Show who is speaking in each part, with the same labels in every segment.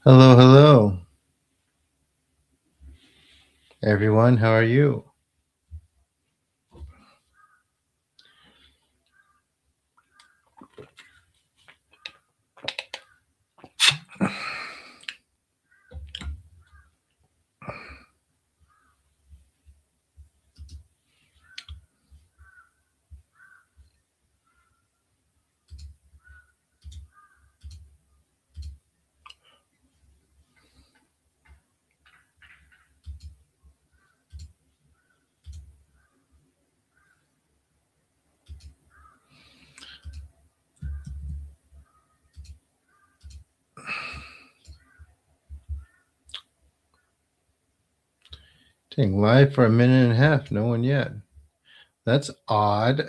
Speaker 1: Hello, hello, everyone. How are you? Dang, live for a minute and a half. No one yet. That's odd.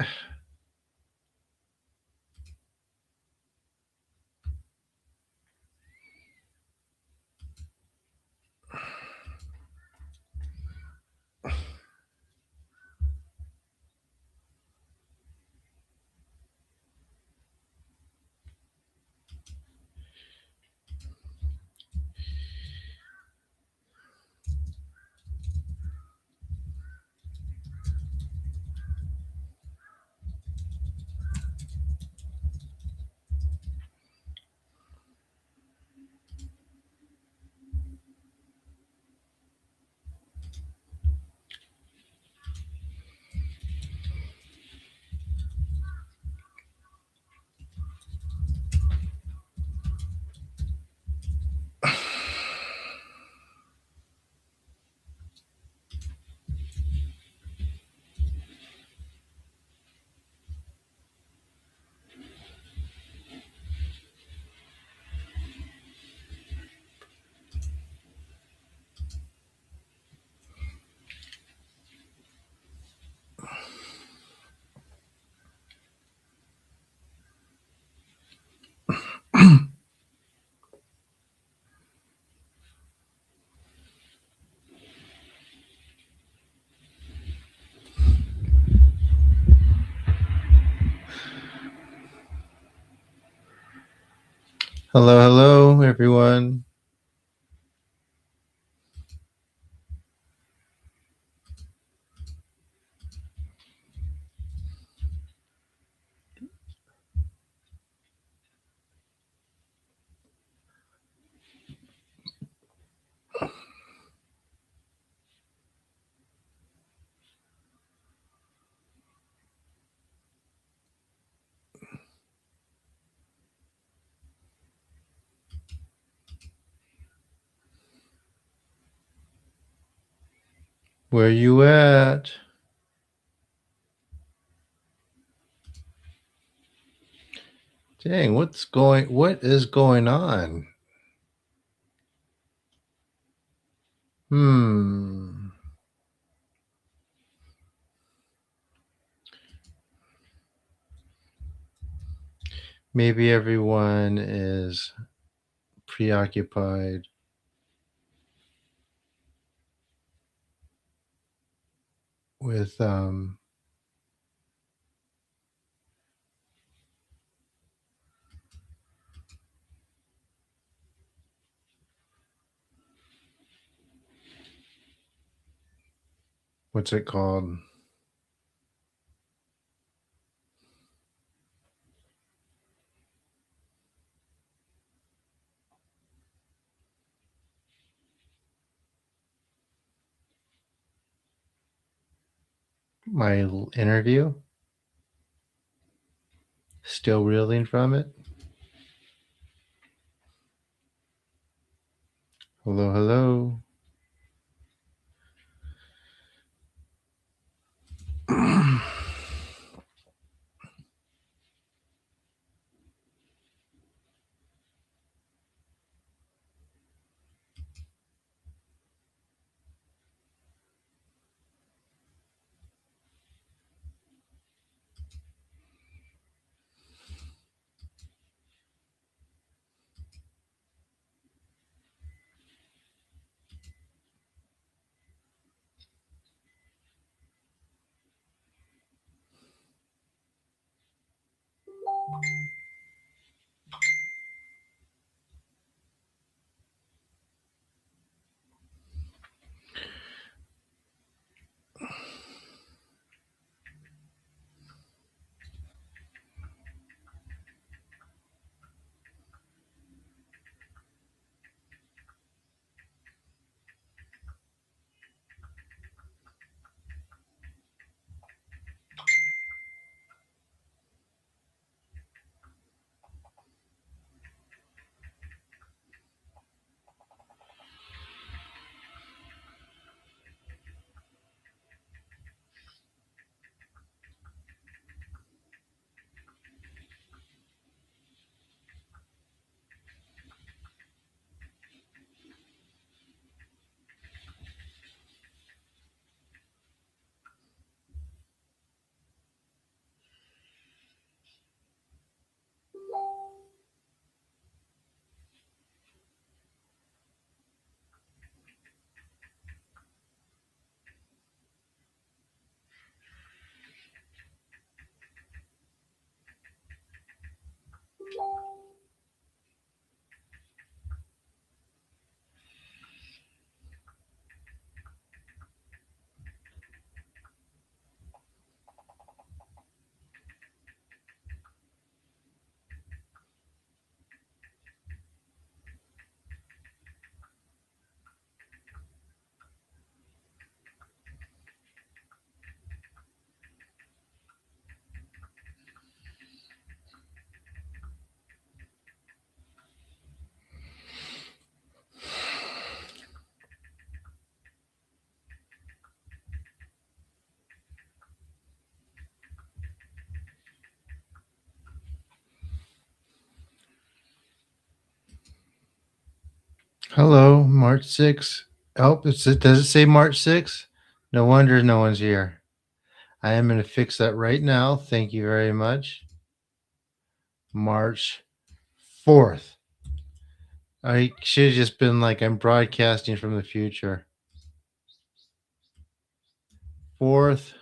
Speaker 1: Hello, hello, everyone. Where you at? Dang, what is going on? Hmm. Maybe everyone is preoccupied with what's it called? My interview? Still reeling from it? Hello, hello. Hello, March 6th. Oh, does it say March 6th? No wonder no one's here. I am going to fix that right now. Thank you very much. March 4th. I should have just been like, I'm broadcasting from the future. 4th.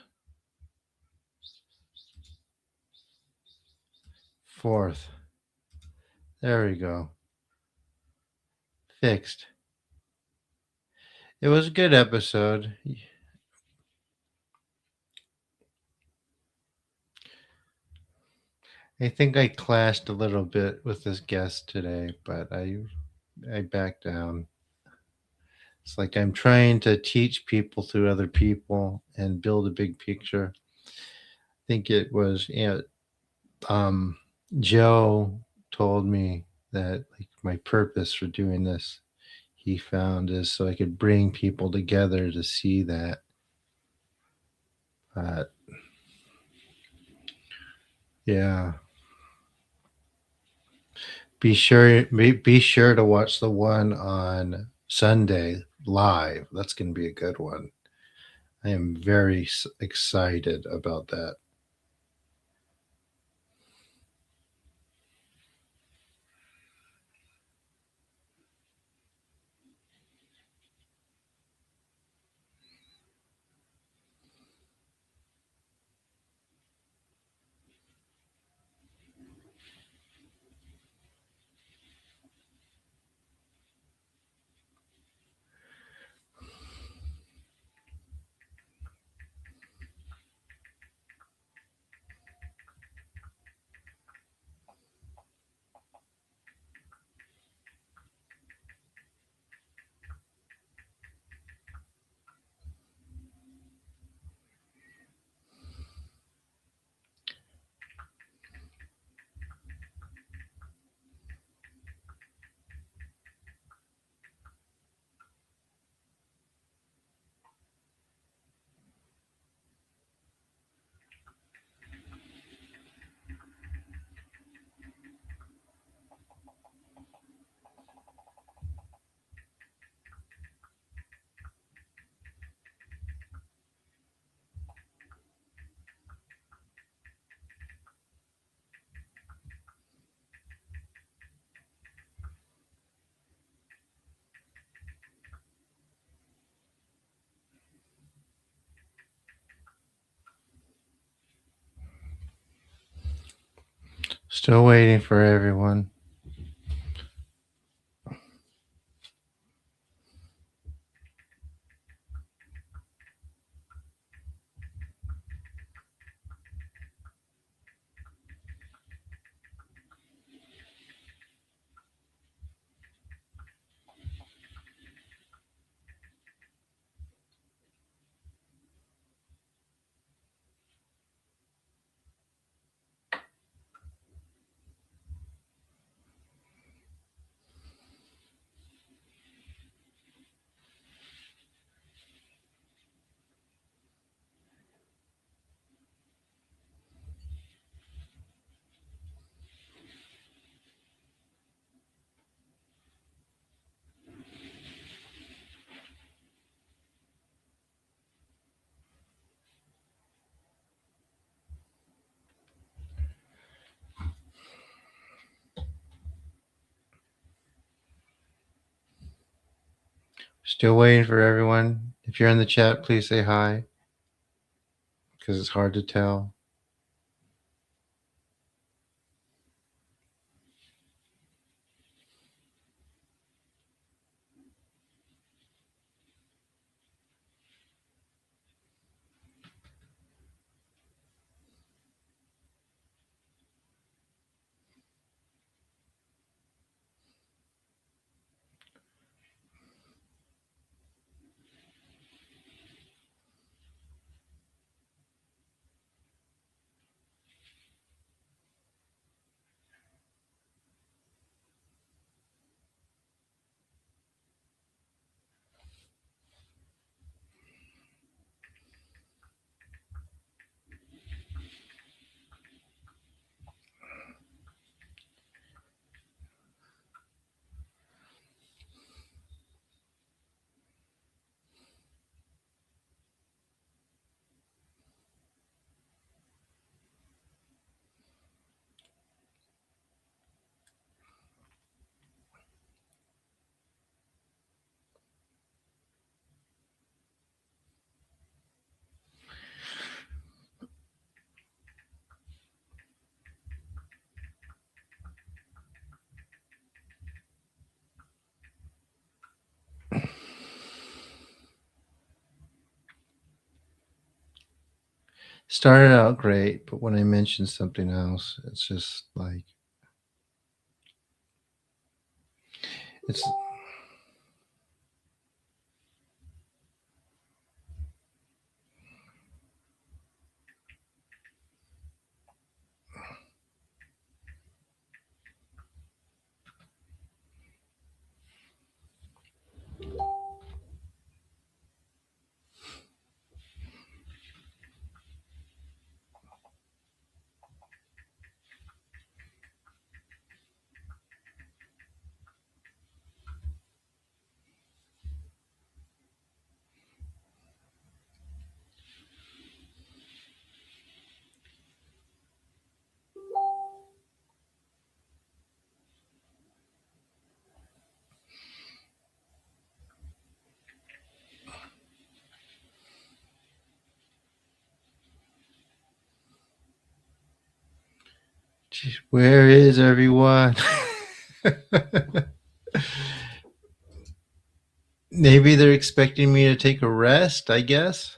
Speaker 1: 4th. There we go. Fixed. It was a good episode. I think I clashed a little bit with this guest today, but I backed down. It's like I'm trying to teach people through other people and build a big picture. I think it was um, Joe told me that like my purpose for doing this he found is so I could bring people together to see that. Uh, yeah, be sure to watch the one on Sunday live. That's going to be a good one. I am very excited about that. Still waiting for everyone. Still waiting for everyone. If you're in the chat, please say hi because it's hard to tell. Started out great, but when I mention something else, it's just like it's Geez, where is everyone? Maybe they're expecting me to take a rest, I guess.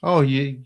Speaker 1: Oh, you.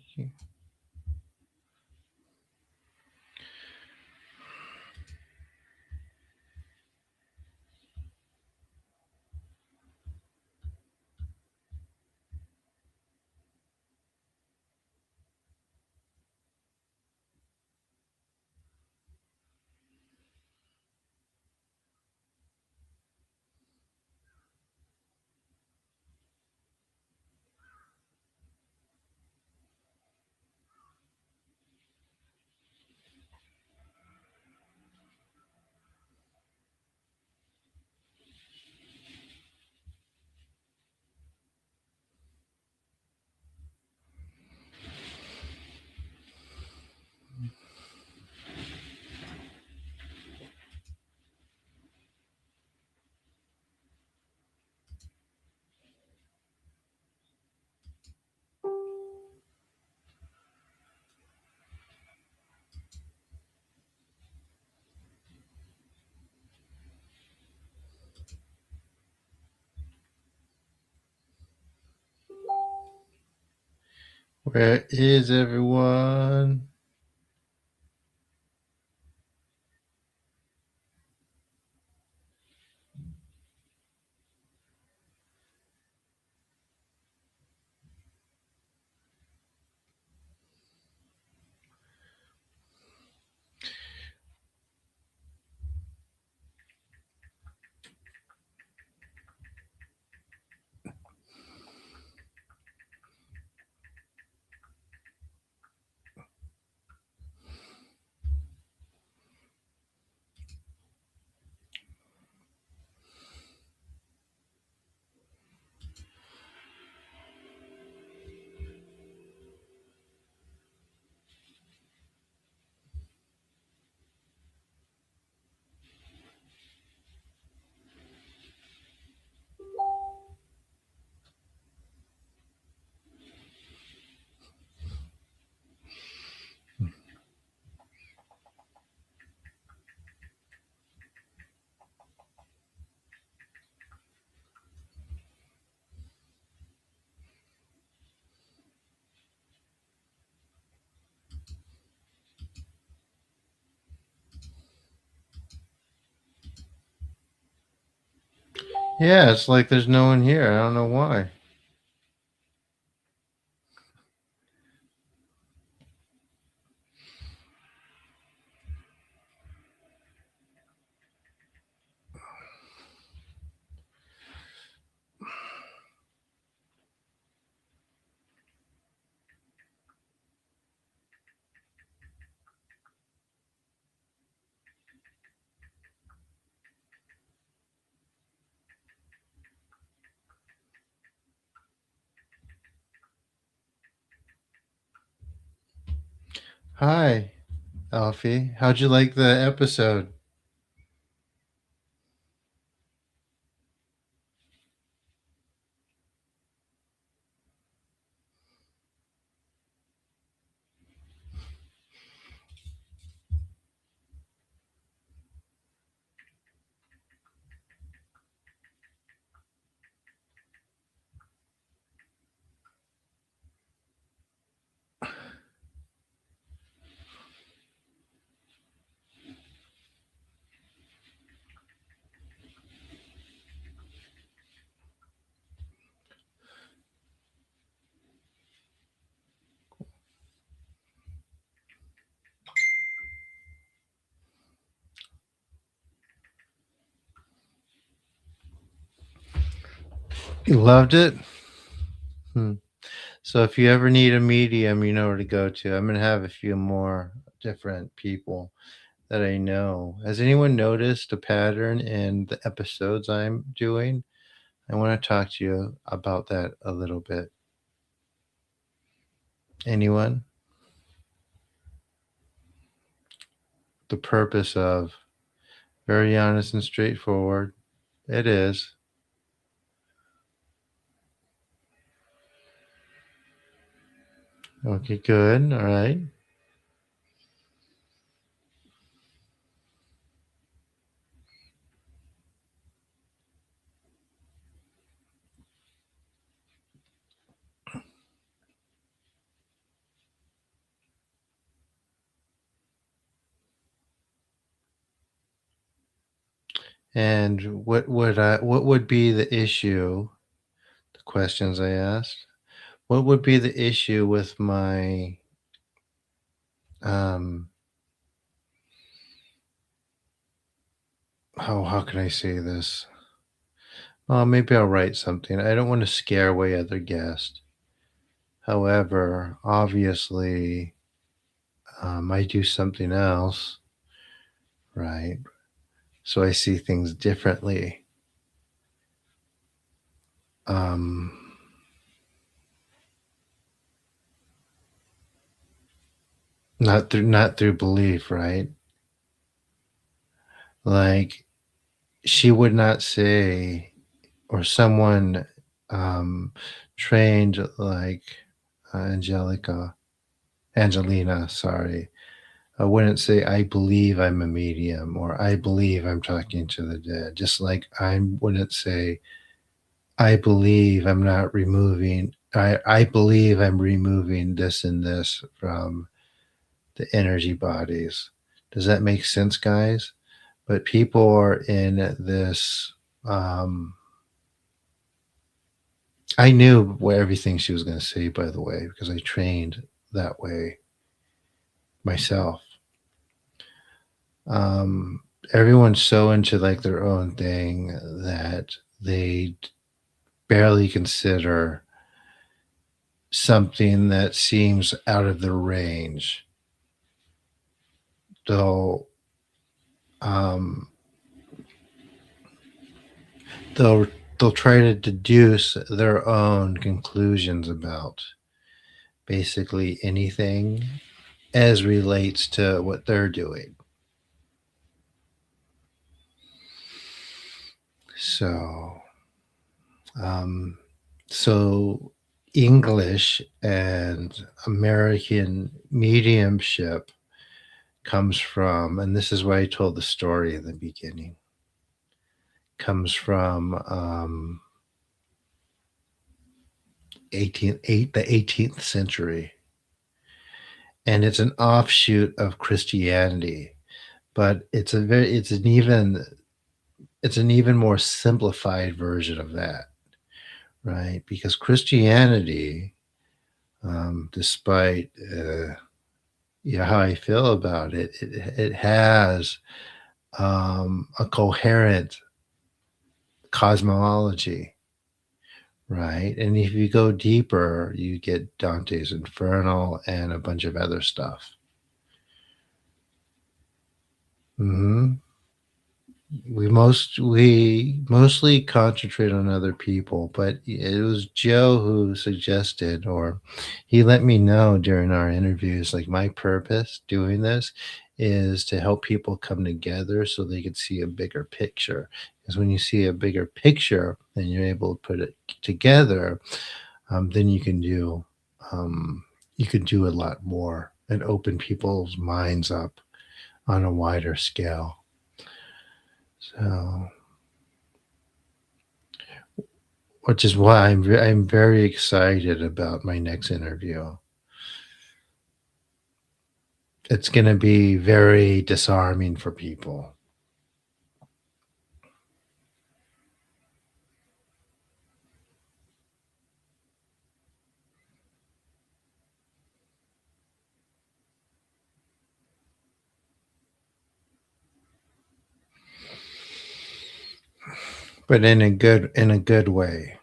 Speaker 1: Where is everyone? Yeah, it's like there's no one here. I don't know why. Hi, Alfie. How'd you like the episode? You loved it? Hmm. So if you ever need a medium, you know where to go to. I'm gonna have a few more different people that I know. Has anyone noticed a pattern in the episodes I'm doing? I want to talk to you about that a little bit. Anyone? The purpose of very honest and straightforward. It is. Okay, good. All right. And what would be the issue? The questions I asked. What would be the issue with my um how can I say this? Maybe I'll write something. I don't want to scare away other guests. However, obviously, I do something else, right? So I see things differently. Um, not through belief, right? Like she would not say, or someone um, trained like Angelica, Angelina, sorry, I wouldn't say, I believe I'm a medium or I believe I'm talking to the dead. Just like I wouldn't say, I believe I'm not removing, I believe I'm removing this and this from the energy bodies. Does that make sense, guys? But people are in this. Um, I knew what everything she was going to say, by the way, because I trained that way myself. Um, Everyone's so into like their own thing that they barely consider something that seems out of their range. They'll um, they'll they'll try to deduce their own conclusions about basically anything as relates to what they're doing. So, um, so English and American mediumship comes from, and this is why I told the story in the beginning, comes from the 18th century, and it's an offshoot of Christianity, but it's an even more simplified version of that, right? Because Christianity, despite how I feel about it, it has a coherent cosmology, right? And if you go deeper, you get Dante's Inferno and a bunch of other stuff. hmm we mostly concentrate on other people, but it was Joe who suggested, or he let me know during our interviews, like my purpose doing this is to help people come together so they could see a bigger picture. Because when you see a bigger picture and you're able to put it together, then um, you can do a lot more and open people's minds up on a wider scale. So, which is why I'm very excited about my next interview. It's going to be very disarming for people. But in a good way.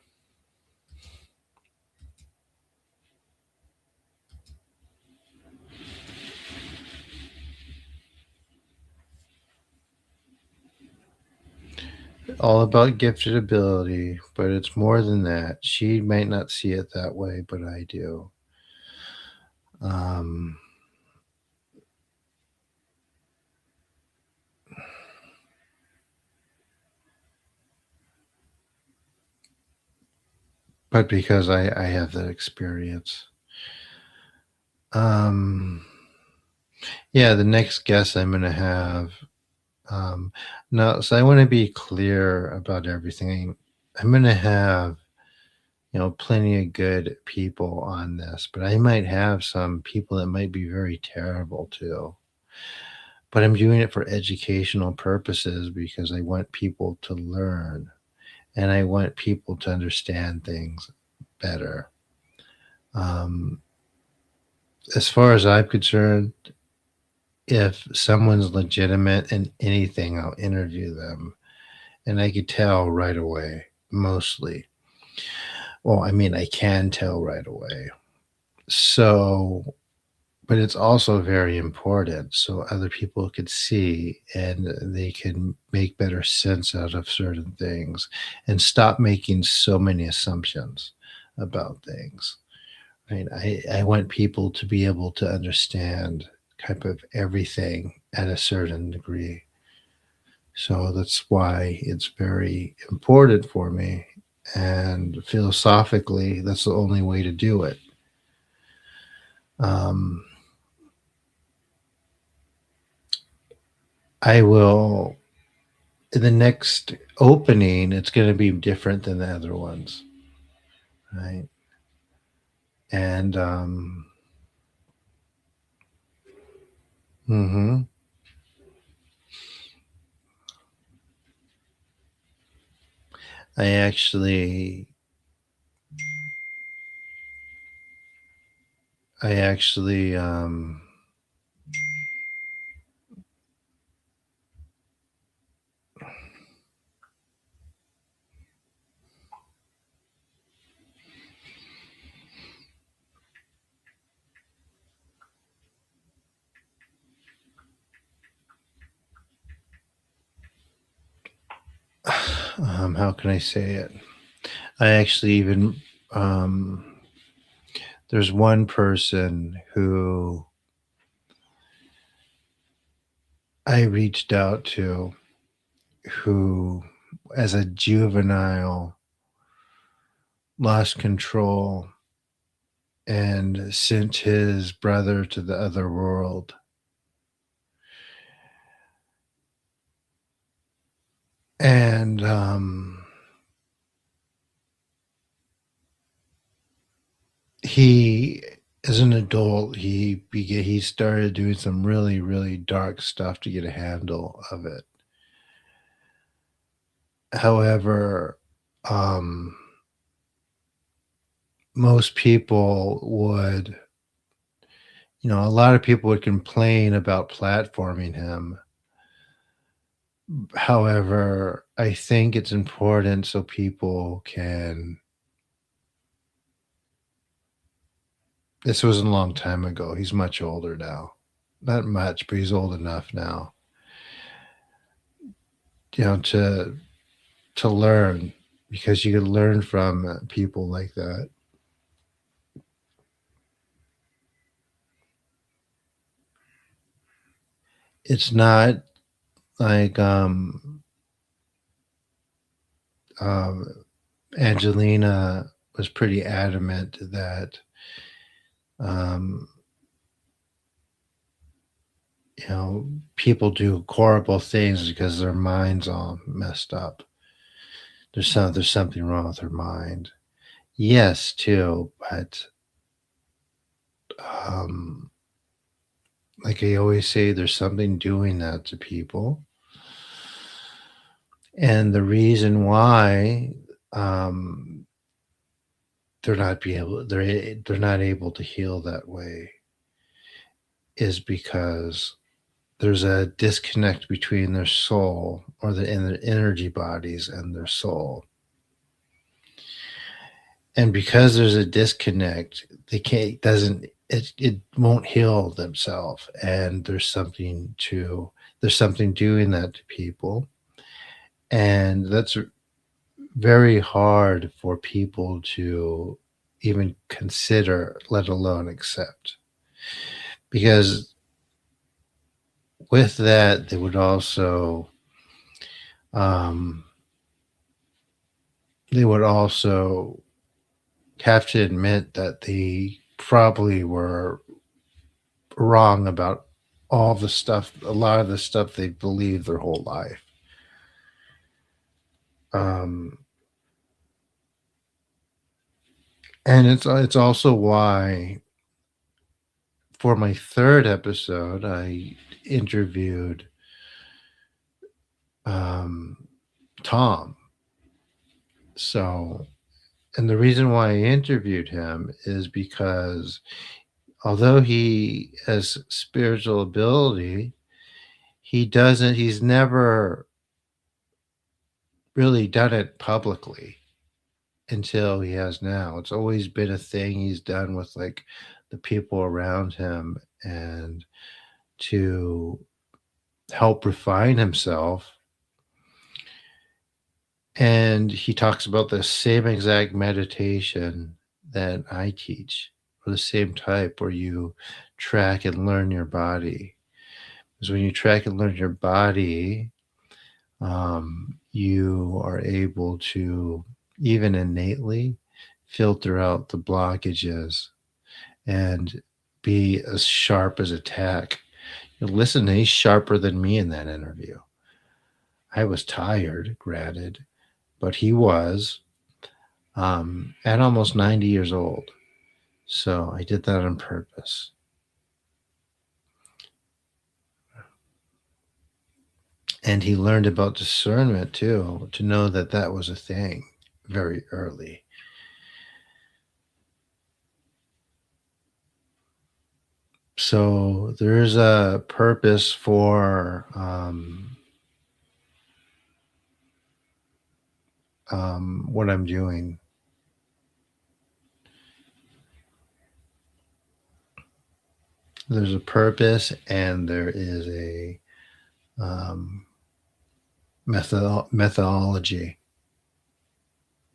Speaker 1: all about gifted ability, but it's more than that. She might not see it that way, but I do. Um, but because I have that experience. Um, yeah, the next guest I'm going to have. Um, no, so I want to be clear about everything. I'm going to have, plenty of good people on this, but I might have some people that might be very terrible too. But I'm doing it for educational purposes because I want people to learn and I want people to understand things better. Um, as far as I'm concerned, if someone's legitimate in anything, I'll interview them. And I could tell right away, mostly. Well, I mean, I can tell right away. So, but it's also very important so other people could see and they can make better sense out of certain things and stop making so many assumptions about things. Right? I want people to be able to understand kind of everything at a certain degree. So that's why it's very important for me. And philosophically, that's the only way to do it. Um, I will, in the next opening, it's going to be different than the other ones. Right. And, mhm. I actually, I actually, how can I say it? I actually even, um, there's one person who I reached out to who, as a juvenile, lost control and sent his brother to the other world. And he, as an adult, he started doing some really really dark stuff to get a handle of it. However, um, most people would, a lot of people would complain about platforming him. However, I think it's important so people can. This was a long time ago. He's much older now. Not much, but he's old enough now. To learn because you can learn from people like that. It's not like um, Angelina was pretty adamant that um, people do horrible things because their mind's all messed up. There's something wrong with her mind. Yes, too, but um, like I always say, there's something doing that to people, and the reason why um, they're not able to heal that way is because there's a disconnect between their soul or their energy bodies and their soul. And because there's a disconnect, they can't doesn't it won't heal themselves. And there's something doing that to people. And that's very hard for people to even consider, let alone accept. Because with that, um, they would also have to admit that they probably were wrong about a lot of the stuff they believed their whole life. Um, and it's also why for my third episode, I interviewed um, Tom. So, and the reason why I interviewed him is because although he has spiritual ability, he's never really done it publicly until he has now. It's always been a thing he's done with like the people around him and to help refine himself. And he talks about the same exact meditation that I teach, or the same type where you track and learn your body. Because when you track and learn your body, you are able to even innately filter out the blockages and be as sharp as a tack. Listen, he's sharper than me in that interview. I was tired, granted, but he was at almost 90 years old. So I did that on purpose. And he learned about discernment too, to know that that was a thing very early. So there is a purpose for what I'm doing. There's a purpose, and there is a um, methodology.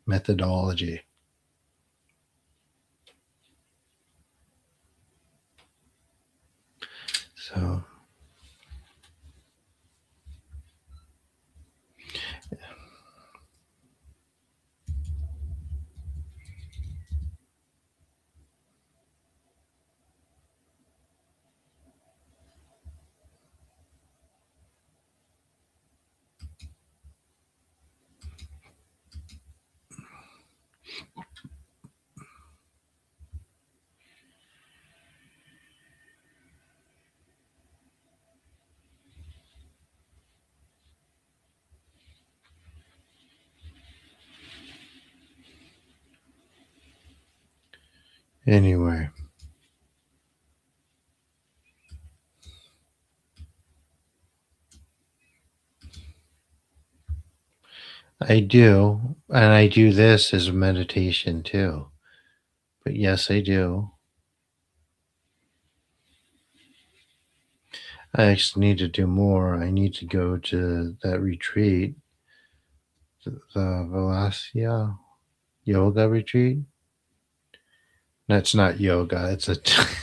Speaker 1: Methodology. So anyway, I do, and I do this as a meditation too. But yes, I do. I actually need to do more. I need to go to that retreat, the Vilasya yoga retreat. That's not yoga. It's a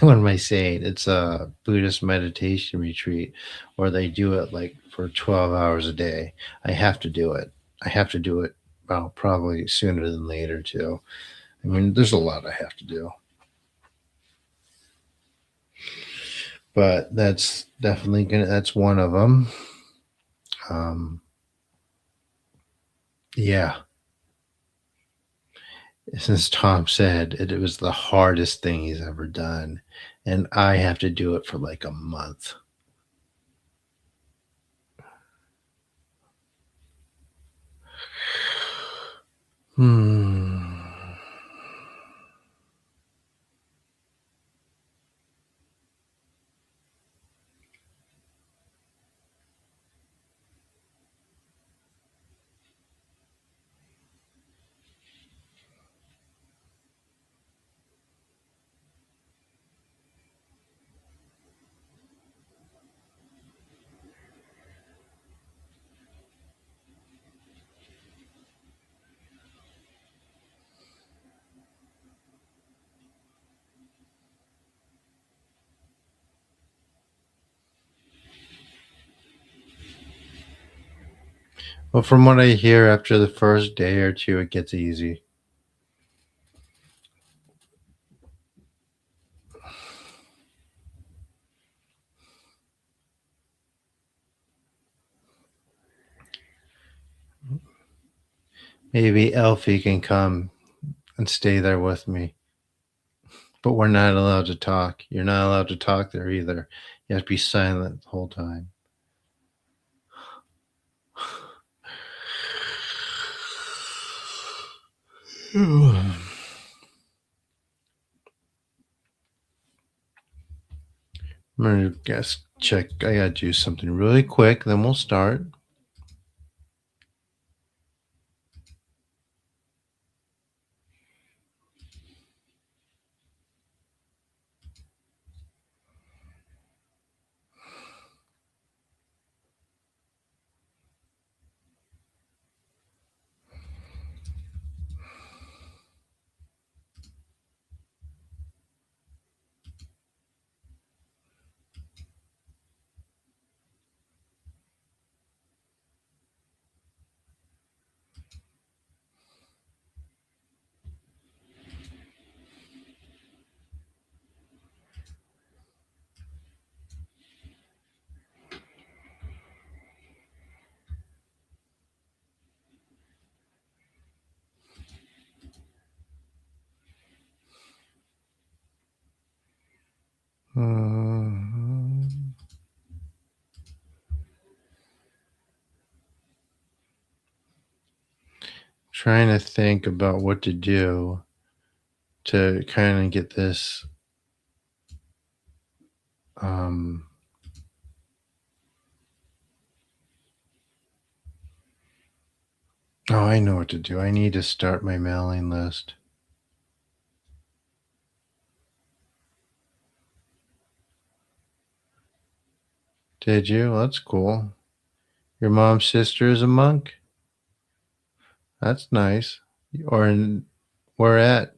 Speaker 1: what am I saying? It's a Buddhist meditation retreat where they do it like for 12 hours a day. I have to do it. I have to do it, well, probably sooner than later too. I mean, there's a lot I have to do, but that's one of them. Um, yeah, since Tom said it was the hardest thing he's ever done, and I have to do it for like a month. Hmm. Well, from what I hear, after the first day or two, it gets easy. Maybe Elfie can come and stay there with me. But we're not allowed to talk. You're not allowed to talk there either. You have to be silent the whole time. I'm gonna guess check. I gotta do something really quick, then we'll start. Mhm. Trying to think about what to do to kind of get this. Um, oh, I know what to do. I need to start my mailing list. Did you? That's cool. Your mom's sister is a monk? That's nice. Or in, where at?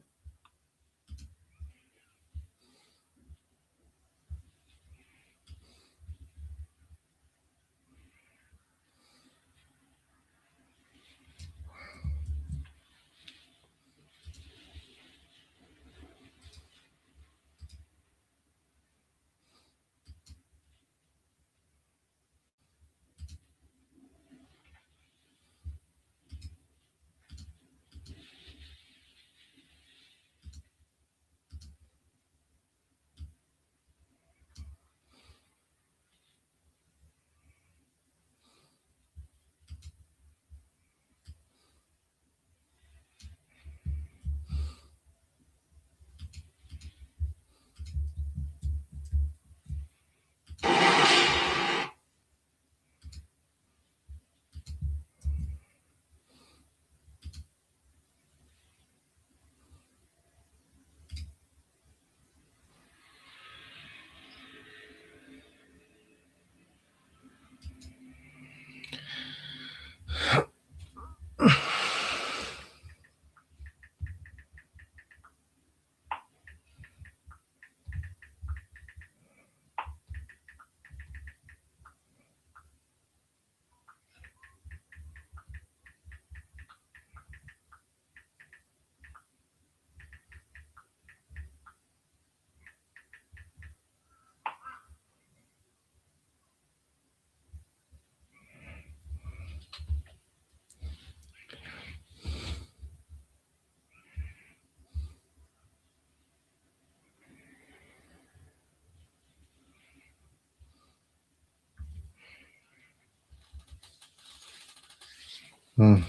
Speaker 1: Hmm.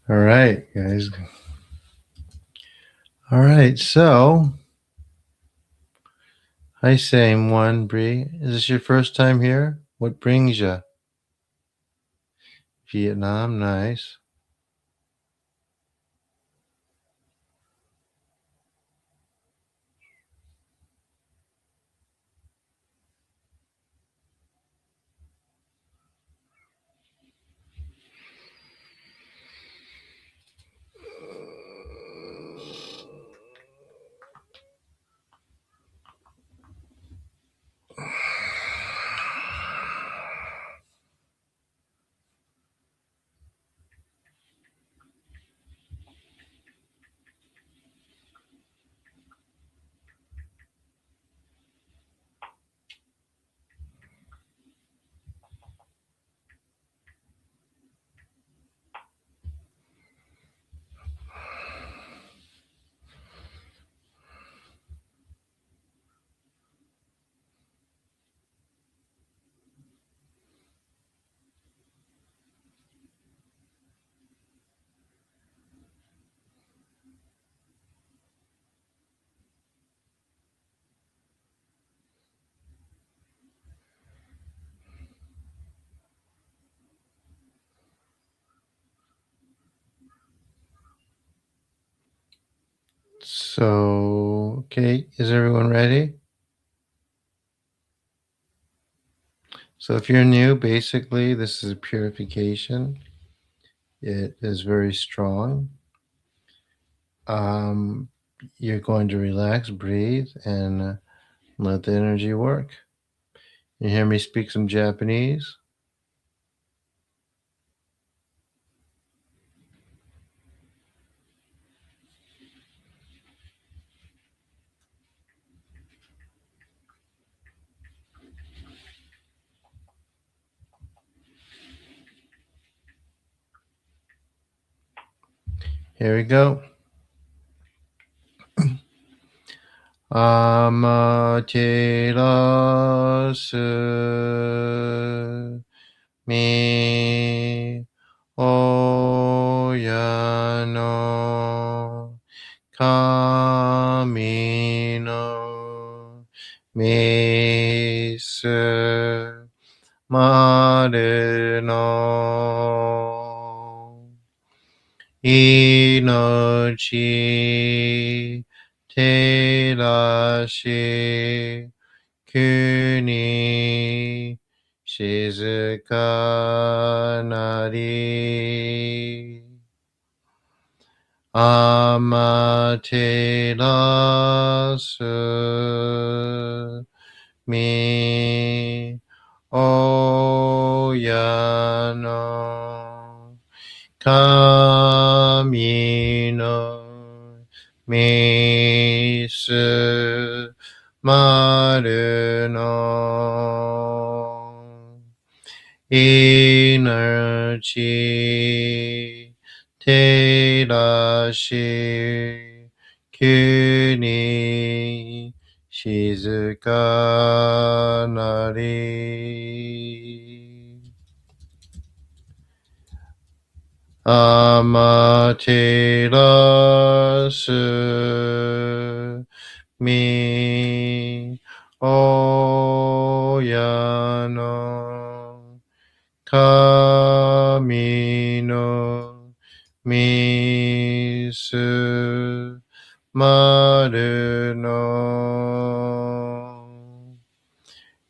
Speaker 1: All right, guys. All right, so hi, same one, Bree. Is this your first time here? What brings you? Vietnam, nice. So, okay, is everyone ready? So if you're new, basically this is a purification. It is very strong. Um, you're going to relax, breathe, and let the energy work. You hear me speak some Japanese? Here we go. Amaterasu mi oya no kami no misu maru no inochi terashi kuni shizuka nari amaterasu mi oya no kami no misu maru no energy terashi kuni shizuka nari amaterasu mi oya no kami no misu maru no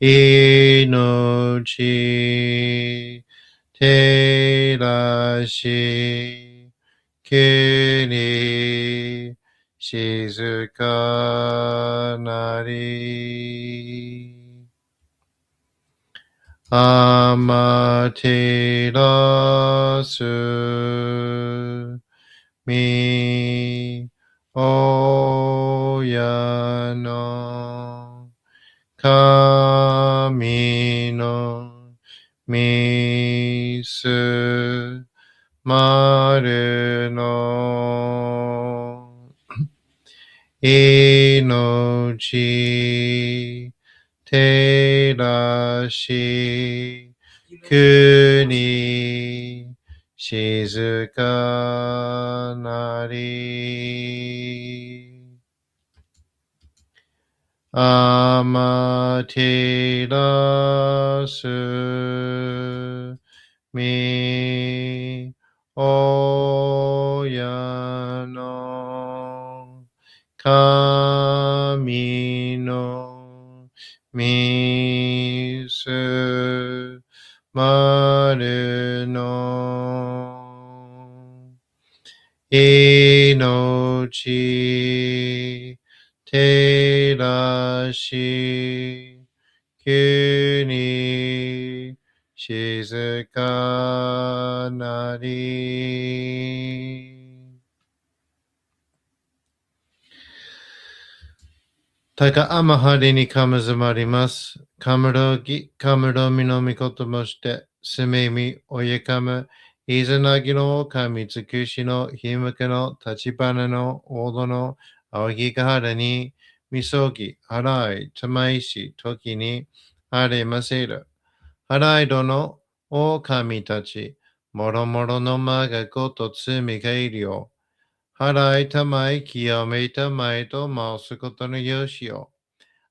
Speaker 1: inochi terashi kuni shizuka nari amaterasu mi oya no kami no misu maru no inochi terashi kuni shizuka nari amaterasu mi oya no kami no misu maru no inochi terashi kuni shizuka nari Taka amahari ni kamazamarimasu. Kamuro mino mikoto moshite. Sume mi oyekamu. Izanagi no kami tsukushi no himuka no tachibana no odo no aogigahara ni misogi harai tamaishi toki ni hare maseru. Harai dono o kami tachi. Moro moro no ma ga goto tsumi ga iru yo. Harai tamai kiyometa mai to mausu koto no yoshi yo.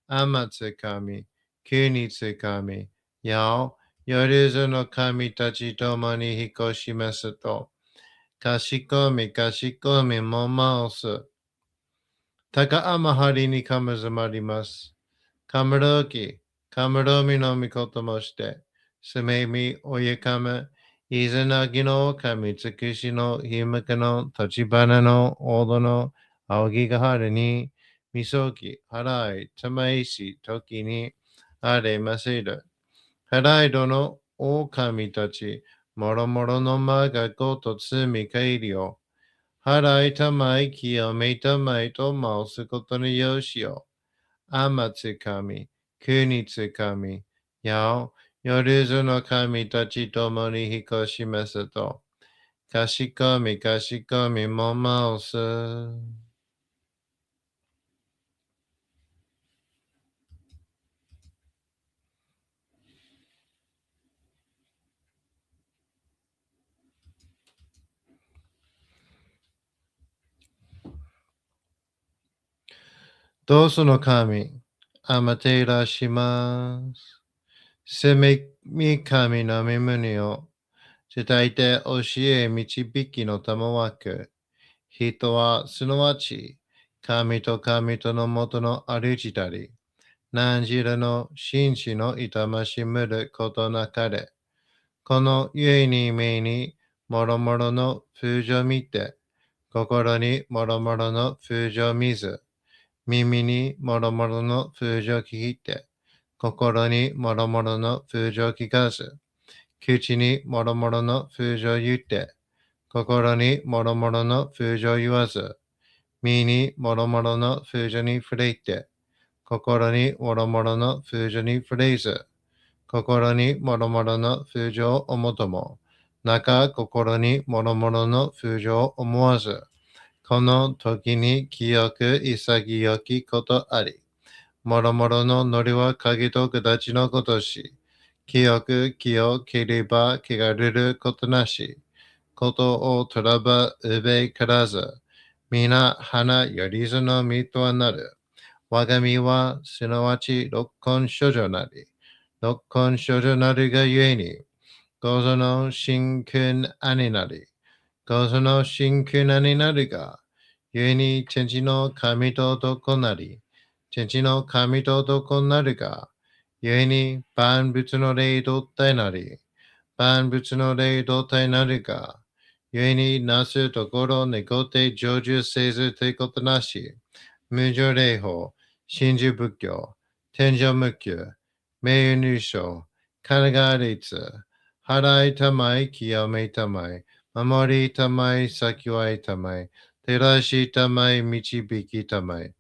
Speaker 1: Amatsukami, Kunitsukami, Yao, Yoruzu no kami tachi tomo ni hikoshimasu to, kashikomi mo mausu. 高天張にかむずまります。かむろき、かむろみのみこともして、すめみおゆかむ、いずなぎの神つくしのひむかの立花のおどの青木がはるに、みそぎ、はらい、たまいし、ときに、あれませる。はらいどの狼たち、もろもろのまがごとつみかいりよ。はらいたまいきよめいたまいとまおすことによしよ。あまつかみ、くにつかみ、やお、よるずの神たちともにひこしますと、かしこみかしこみもまおす。どうすの神、あまていらします。せめみ神の身胸を、伝えて教え導きのたまわく、人はすなわち、神と神とのもとの主たり、何時らの紳士の痛ましむることなかれ、この故に目にもろもろの風情見て、心にもろもろの風情見ず、耳にもろもろの風情聞いて、心にもろもろの風情聞かず、口にもろもろの風情言って、心にもろもろの風情言わず、身にもろもろの風情に触れて、心にもろもろの風情に触れず、心にもろもろの風情を思とも、中心にもろもろの風情を思わず、この時に清く潔きことあり、もろもろのノリは鍵と形のことし、清く清ければ汚れることなし、ことをとらばうべからず、皆花よりずの実とはなる。我が身はすなわち六根処女なり、六根処女なるがゆえに、ごぞの真君兄なり、ごぞの真君兄なるが、ゆえに天地の神と男なり、天地の神と男なるが、ゆえに万物の霊同体なり、万物の霊同体なるが、ゆえになすところにごて成就せずということなし、無常霊法、真珠仏教、天上無休、名誉入賞、神が律、払いたまい、清めたまい、守りたまい、先はいたまい、照らしたまい、導きたまい。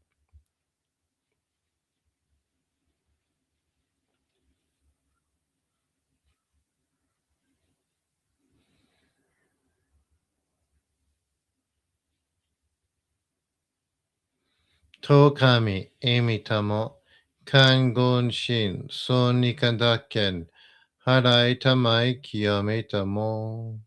Speaker 1: と神、意味たも、観言心、尊にかだけん、払いたまい、清めたも。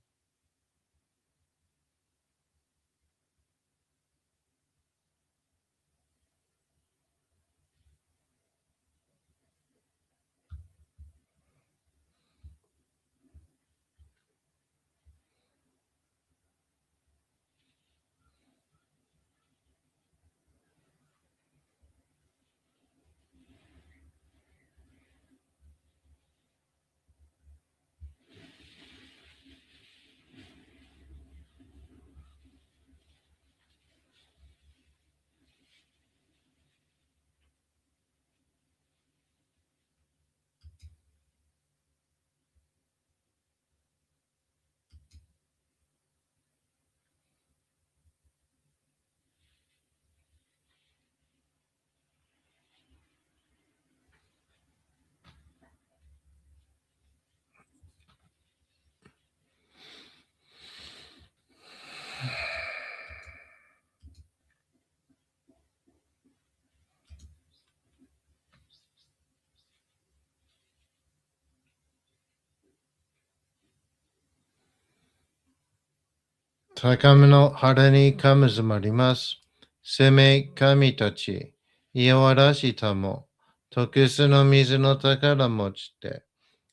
Speaker 1: 高めの腹にかむずまります。攻め神たち、いわらしたも、特殊の水の宝持ちて、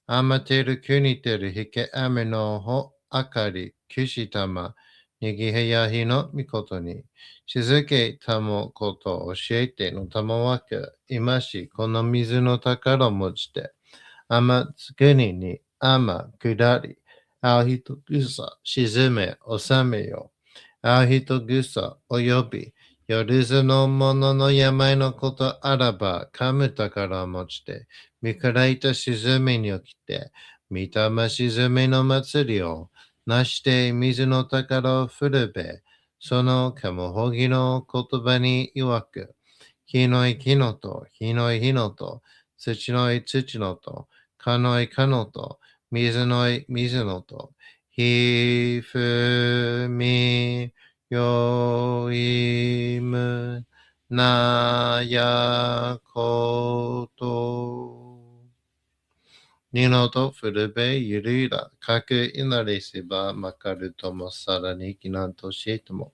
Speaker 1: あまてる国てるひけ雨のほあかり、くしたま、にぎへやひのみことに、静けたもことを教えてのたまわく、今しこの水の宝を持ちて、天つくにに天下り、あうひとぐさ沈め収めよ。あうひとぐさおよび、よるずの者の病のことあらば、噛む宝を持ちて、見からいた沈みに起きて、見たま沈みの祭りを、なして水の宝を振るべ、そのかもほぎの言葉に曰く、火のい木のと、火のい火のと、土のい土のと、かのいかのと、水のい水のと、ひふみよいむなやこと。二のとふるべゆるいら、かくいなりせばまかるともさらにきなんとしえとも。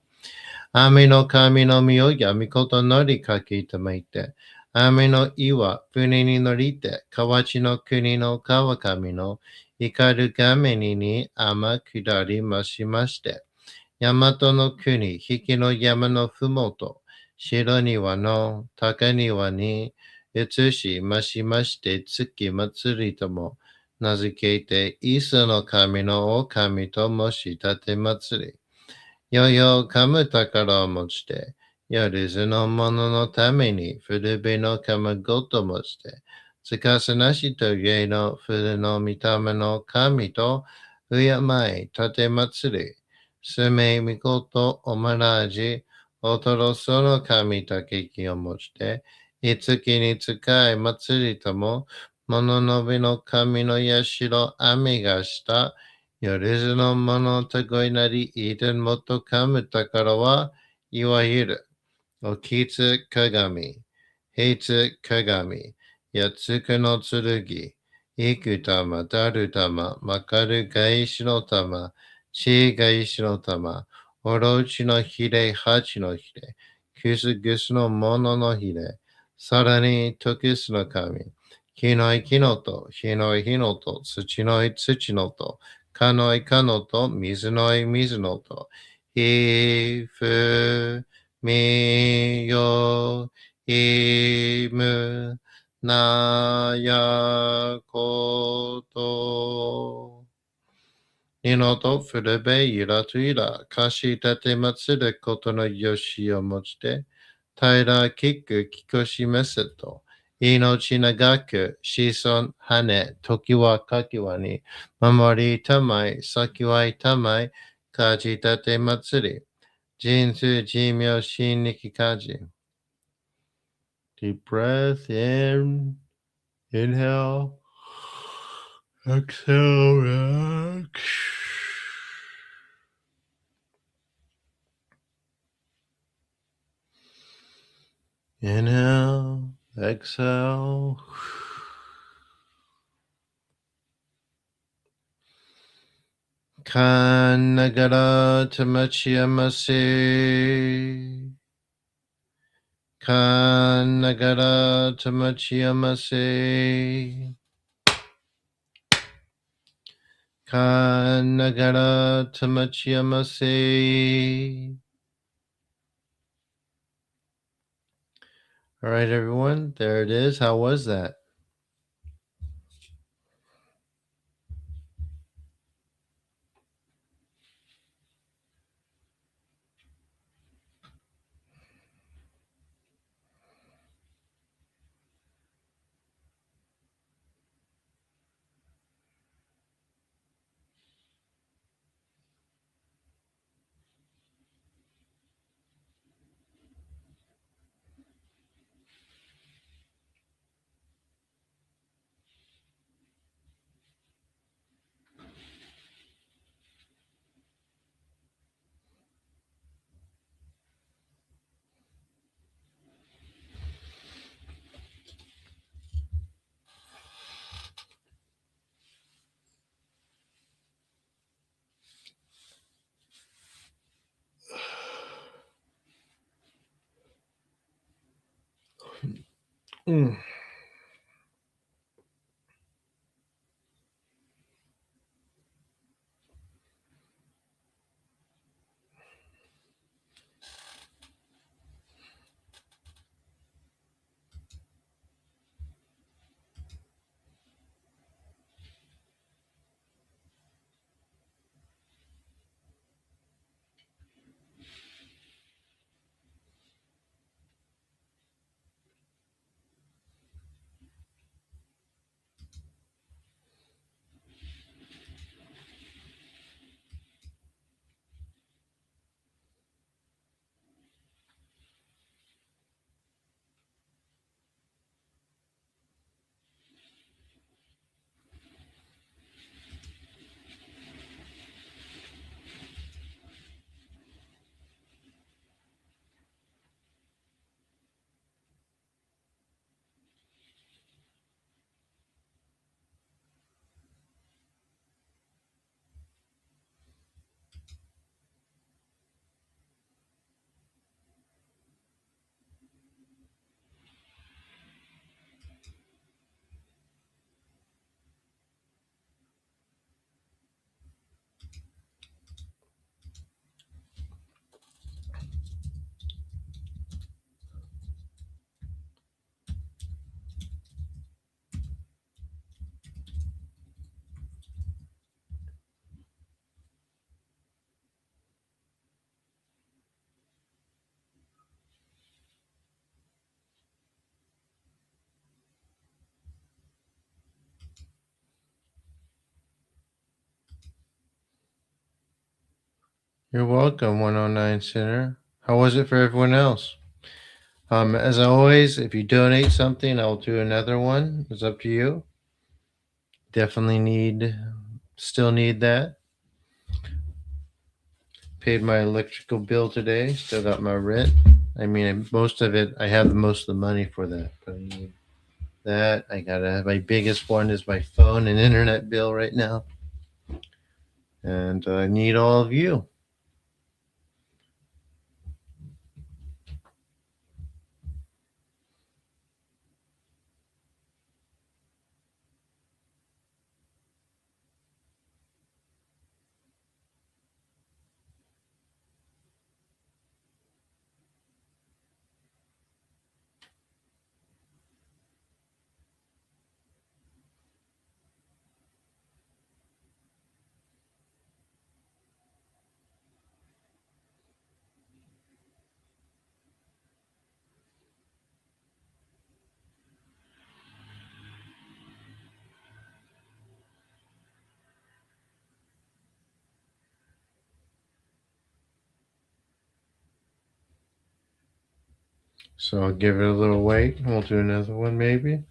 Speaker 1: 雨の神の身をやみことのりかけたまいて、雨の岩、船に乗りて、河内の国の川上の怒る神に天下りましまして、大和の国、引きの山のふもと、白庭の高庭に移しましまして、月祭りとも名付けて、イスの神の狼ともし立て祭り、よよ噛む宝を持ちて、夜ずの者のために古べの鎌ごと持ちて、つかすなしと家の古の御霊の神と敬い立て祭り、すめみことおまらじ、おとろその神たけきを持ちて、いつきに使い祭りとも、物のびの神の社、雨がした、夜ずの者とごいなり、いでんもとかむ宝は、いわゆる、おきつ鏡、平つ鏡、やつくの剣、いく玉、だる玉、まかる返しの玉、ち返しの玉、おろうちのひれ、はちのひれ、くすぐすのもののひれ、さらに、とくすの神、木のい木のと、火のい火のと、土のい土のと、かのいかのと、水のい水のと、ひふみよいむなやこと。二のと古べゆらとゆら、かし立てまつることのよしをもちて、平らきくきこしめせと、命長く子孫羽、時はかきわに、守りたまい、先はいたまい、かじ立てまつり、人数寿命心力かじ。Deep breath in, inhale, exhale, relax. Inhale, exhale. Kanagara tamachiyamase. Kanagara tamachiyamase. Kanagara tamachiyamase. All right, everyone. There it is. How was that? Mm. You're welcome, 109 Center. How was it for everyone else? As always, if you donate something, I'll do another one. It's up to you. Still need that. Paid my electrical bill today. Still got my rent. I mean, most of it, I have most of the money for that. But I need that. My biggest one is my phone and internet bill right now. And I need all of you. So I'll give it a little wait and we'll do another one maybe.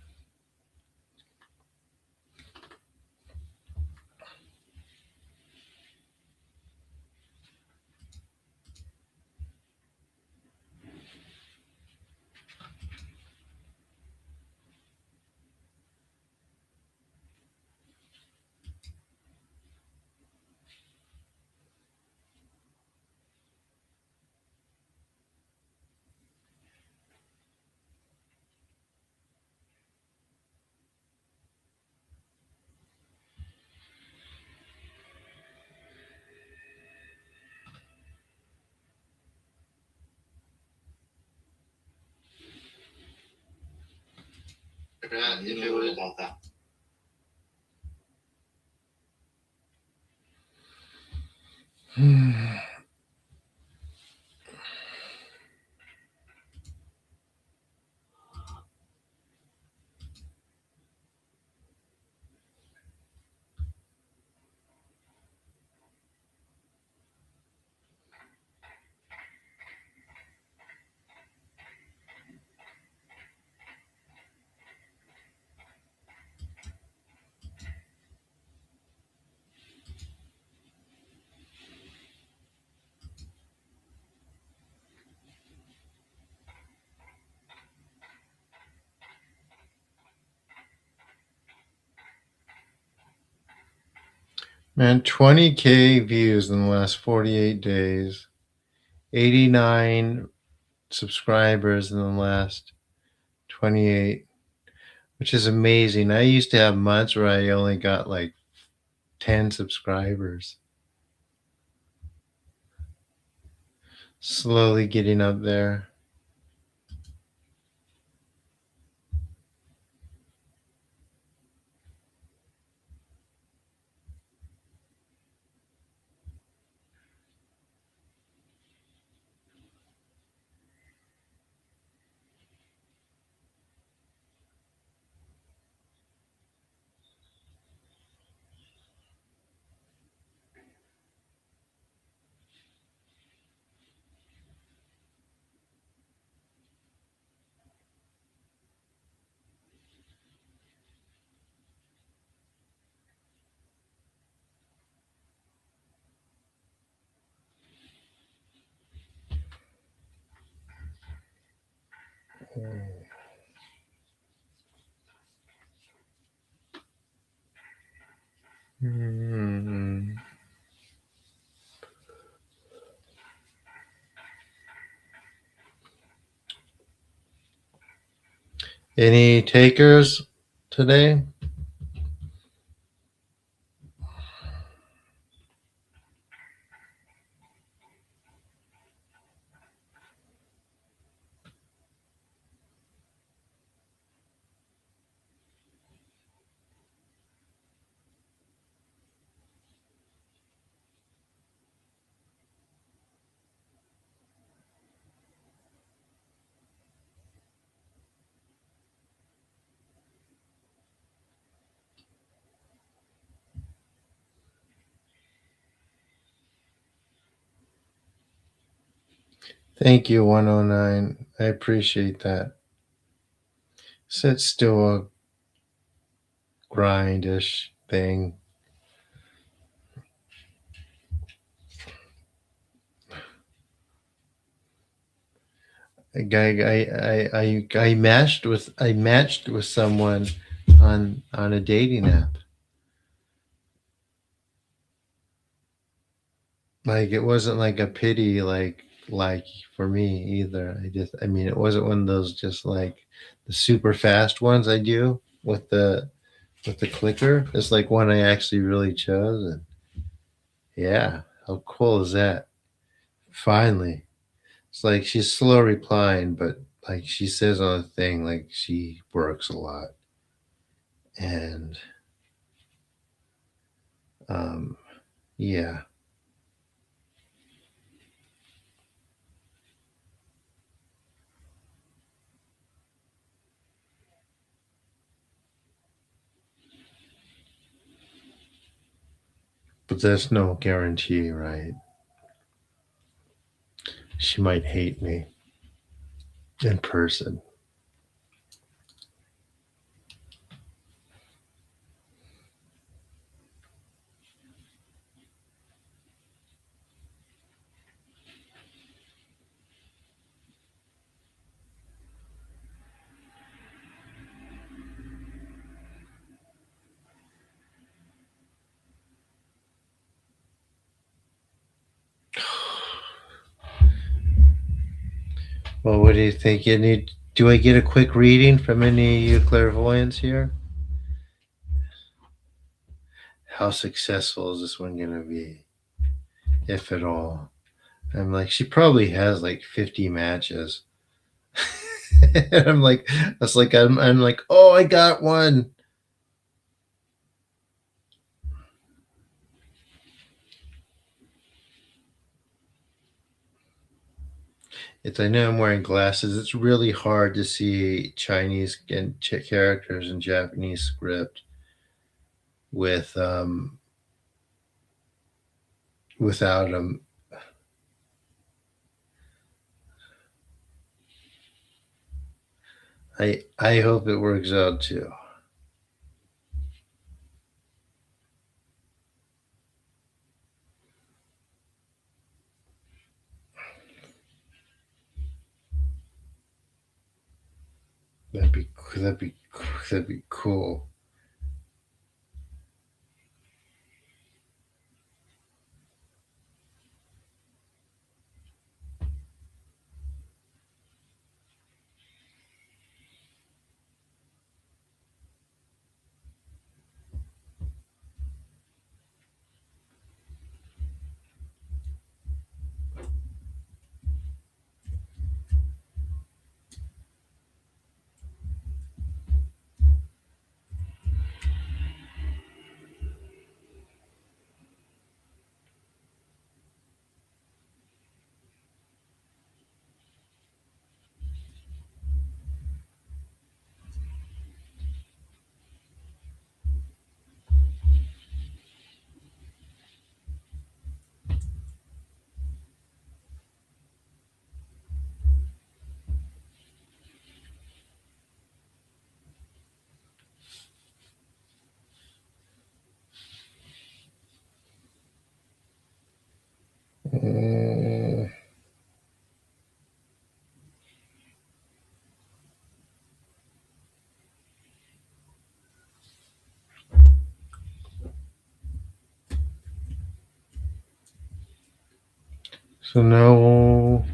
Speaker 2: About that.
Speaker 1: Man, 20K views in the last 48 days, 89 subscribers in the last 28, which is amazing. I used to have months where I only got like 10 subscribers. Slowly getting up there. Hmm. Any takers today? Thank you, 109. I appreciate that. Sit still a grindish thing. I matched with someone on a dating app. Like it wasn't like a pity like for me either. I mean it wasn't one of those just like the super fast ones I do with the clicker. It's like one I actually really chose and yeah, how cool is that? Finally. It's like she's slow replying, but like she says on a thing like she works a lot. And um yeah. But there's no guarantee, right? She might hate me in person. Well, what do you think? You need? Do I get a quick reading from any of you clairvoyants here? How successful is this one going to be, if at all? I'm like, she probably has like 50 matches. I'm like, I'm like, oh, I got one. I know I'm wearing glasses. It's really hard to see Chinese and characters in Japanese script with without them. I hope it works out too. That'd be that'd be that'd be cool. Mm, so now,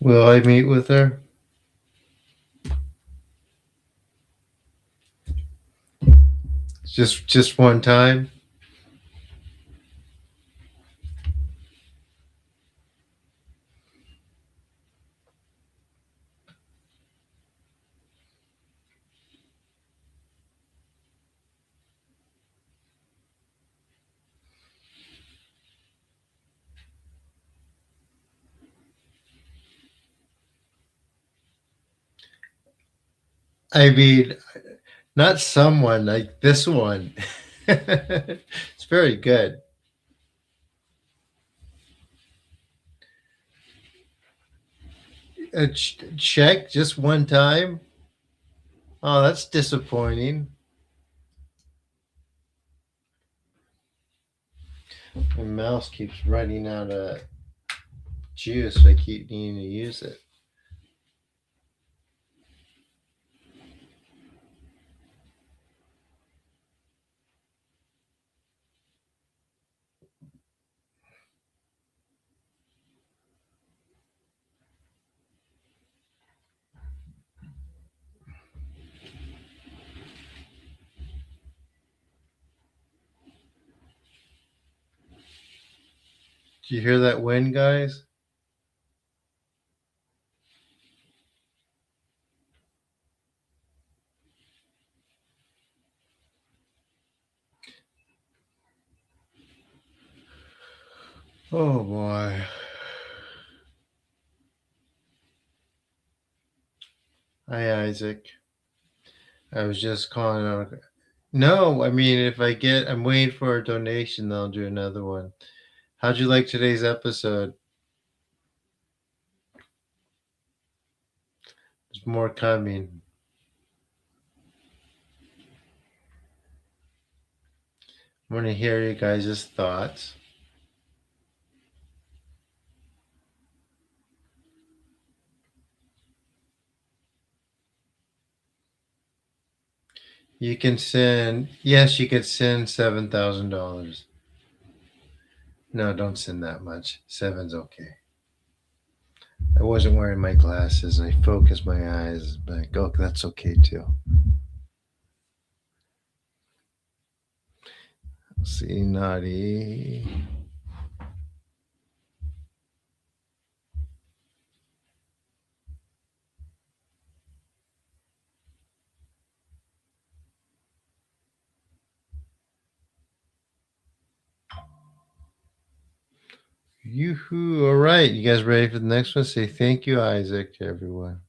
Speaker 1: Will I meet with her? Just one time? I mean, not someone like this one. It's very good. Check just one time. Oh, that's disappointing. My mouse keeps running out of juice. I keep needing to use it. Do you hear that wind, guys? Oh boy. Hi, Isaac. I was just calling out. No, I mean, if I'm waiting for a donation, then I'll do another one. How'd you like today's episode? There's more coming. I want to hear you guys' thoughts. You can send, yes, you could send $7,000. No, don't send that much. Seven's okay. I wasn't wearing my glasses. I focused my eyes. Like, oh, that's okay too. See, naughty. Yoo-hoo. All right. You guys ready for the next one? Say thank you, Isaac, to everyone.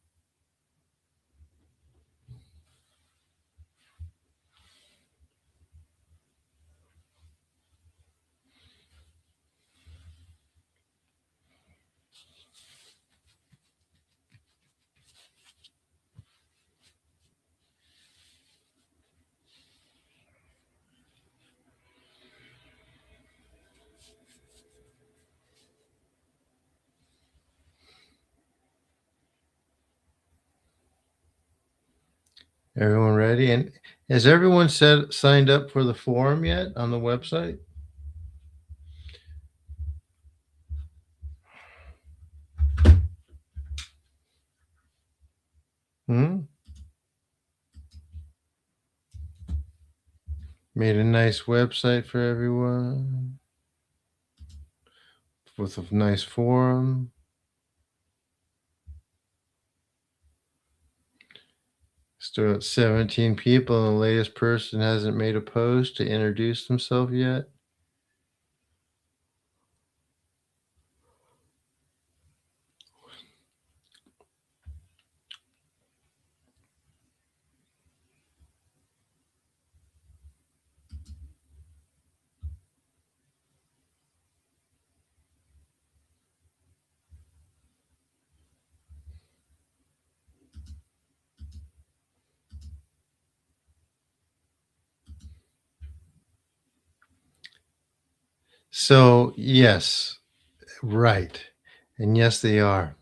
Speaker 1: Everyone ready? And has everyone signed up for the forum yet on the website? Hmm? Made a nice website for everyone with a nice forum. Still at 17 people, and the latest person hasn't made a post to introduce themselves yet. So, yes, right. And yes, they are.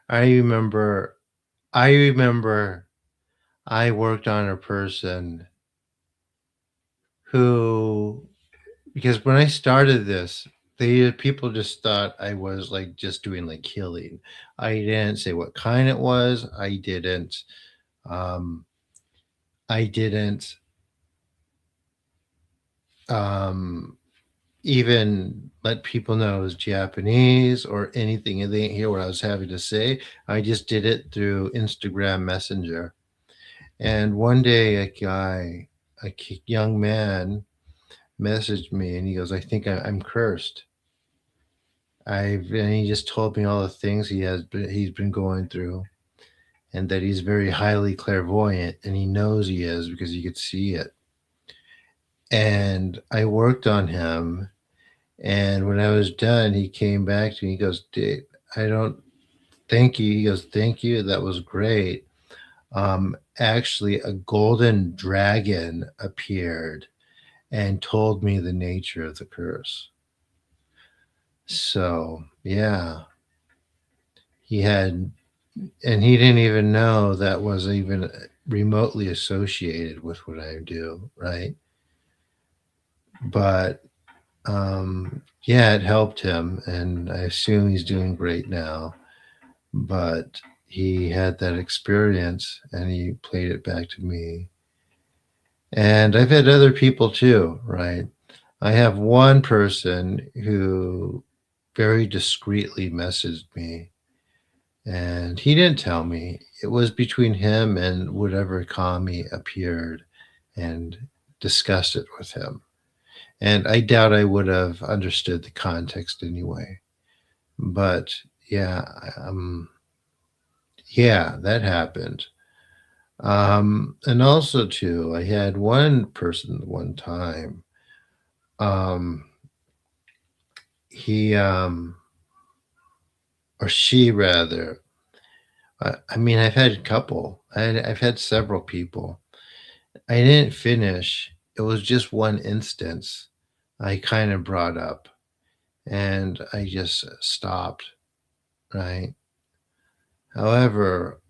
Speaker 1: I remember, I remember I worked on a person who, because when I started this, They people just thought I was, like, just doing, like, healing. I didn't say what kind it was. Um I didn't, um, even let people know it was Japanese or anything, and they didn't hear what I was having to say. I just did it through Instagram Messenger. And one day, young man messaged me, and he goes, "I think I'm cursed." And he just told me all the things he's been going through, and that he's very highly clairvoyant, and he knows he is because he could see it. And I worked on him, and when I was done, he came back to me. He goes, I don't thank you." He goes, "Thank you. That was great." Actually, a golden dragon appeared and told me the nature of the curse. So, yeah, he had, and he didn't even know that was even remotely associated with what I do, right? But yeah, it helped him, and I assume he's doing great now. But he had that experience, and he played it back to me. And I've had other people too, right? I have one person who very discreetly messaged me, and he didn't tell me. It was between him and whatever kami appeared, and discussed it with him. And I doubt I would have understood the context anyway. But yeah, yeah, that happened. And also too, I had one person one time. Um, he or she rather. I mean, I've had a couple. I've had several people. I didn't finish. It was just one instance I kind of brought up, and I just stopped. Right. However,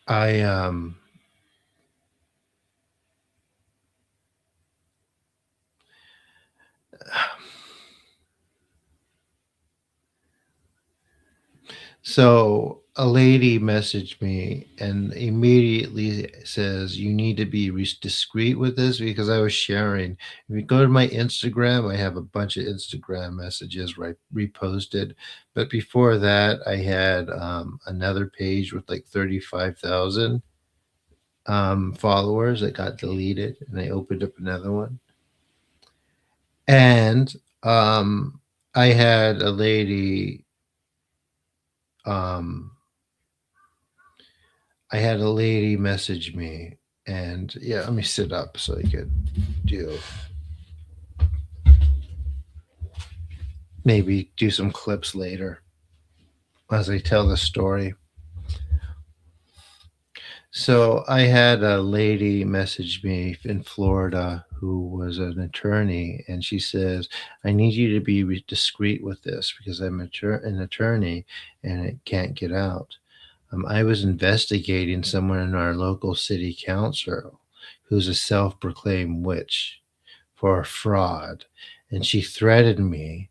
Speaker 1: I So a lady messaged me and immediately says, "You need to be discreet with this," because I was sharing. If you go to my Instagram, I have a bunch of Instagram messages where I reposted. But before that, I had another page with like 35,000 followers that got deleted, and I opened up another one. And I had a lady. Um, I had a lady message me, and yeah, let me sit up so I could do maybe do some clips later as I tell the story. So I had a lady message me in Florida who was an attorney, and she says, "I need you to be discreet with this because I'm an attorney and it can't get out." I was investigating someone in our local city council who's a self proclaimed witch for a fraud. And she threatened me,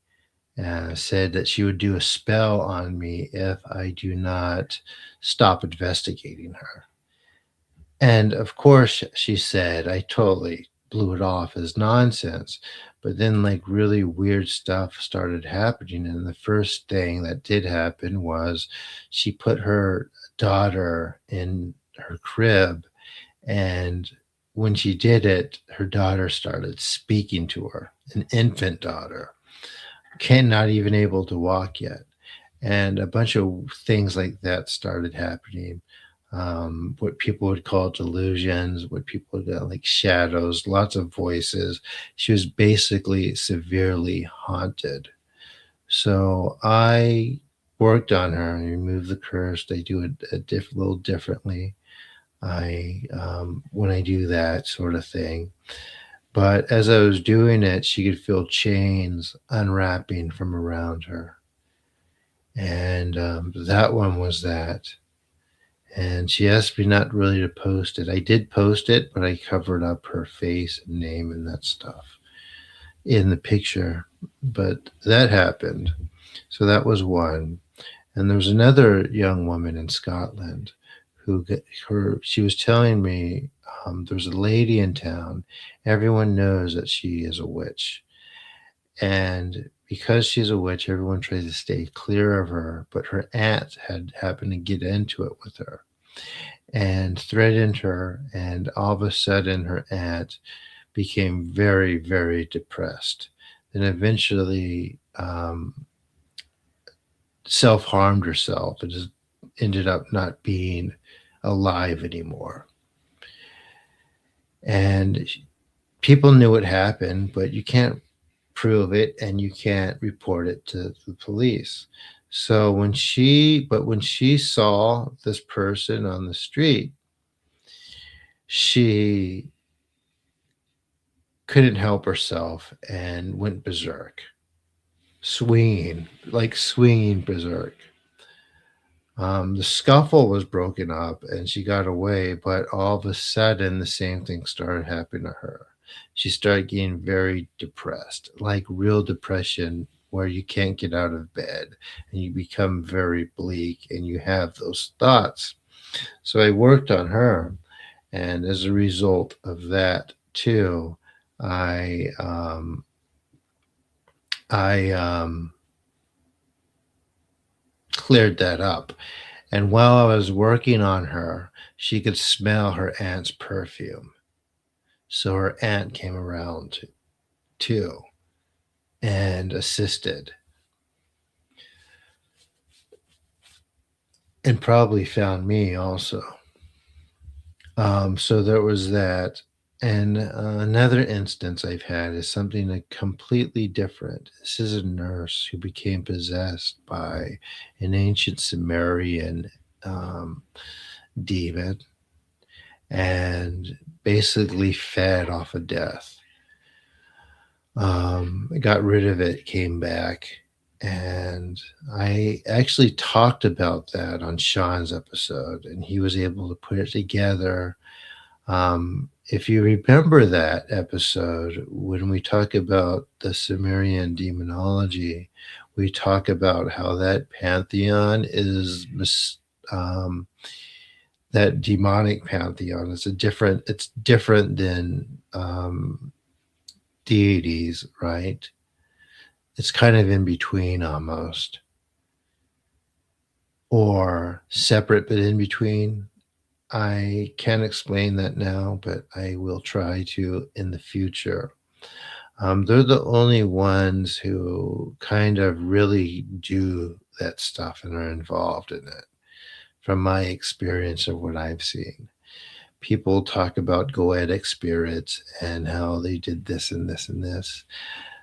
Speaker 1: said that she would do a spell on me if I do not stop investigating her. And of course, she said, I totally blew it off as nonsense. But then, like, really weird stuff started happening. And the first thing that did happen was she put her daughter in her crib. And when she did it, her daughter started speaking to her, an infant daughter, not even able to walk yet. And a bunch of things like that started happening. What people would call delusions, what people would call like shadows, lots of voices. She was basically severely haunted. So I worked on her. I removed the curse. I do it a little differently. I when I do that sort of thing. But as I was doing it, she could feel chains unwrapping from around her, and that one was that. And she asked me not really to post it. I did post it, but I covered up her face and name and that stuff. in the picture. But that happened. So that was one. And there was another young woman in Scotland who she was telling me, there's a lady in town. Everyone knows that she is a witch. And because she's a witch, everyone tries to stay clear of her. But her aunt had happened to get into it with her and threatened her. And all of a sudden, her aunt became very, very depressed. And eventually self harmed herself and just ended up not being alive anymore. And people knew what happened, but you can't prove it and you can't report it to the police. So when she saw this person on the street, she couldn't help herself and went berserk, swinging berserk. The scuffle was broken up and she got away, but all of a sudden, the same thing started happening to her. She started getting very depressed, like real depression, where you can't get out of bed and you become very bleak and you have those thoughts. So I worked on her, and as a result of that, too, I I cleared that up. And while I was working on her, she could smell her aunt's perfume. So her aunt came around too and assisted and probably found me also. So there was that. And another instance I've had is something like completely different. This is a nurse who became possessed by an ancient Sumerian um, demon and basically fed off of death. Got rid of it, came back, and I actually talked about that on Sean's episode, and he was able to put it together. If you remember that episode, when we talk about the Sumerian demonology, we talk about how that pantheon is um, that demonic pantheon is it's different than deities, right? It's kind of in between almost, or separate but in between. I can't explain that now, but I will try to in the future. They're the only ones who kind of really do that stuff and are involved in it, from my experience of what I've seen. People talk about goetic spirits and how they did this and this and this.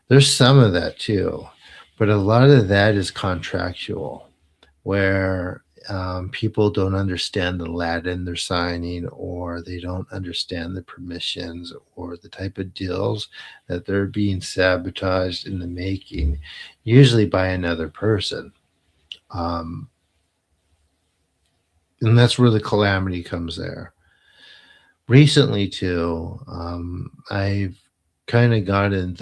Speaker 1: There's some of that too, but a lot of that is contractual, where people don't understand the Latin they're signing, or they don't understand the permissions or the type of deals that they're being sabotaged in the making, usually by another person. Um, and that's where the calamity comes there. Recently, too, I've kind of gotten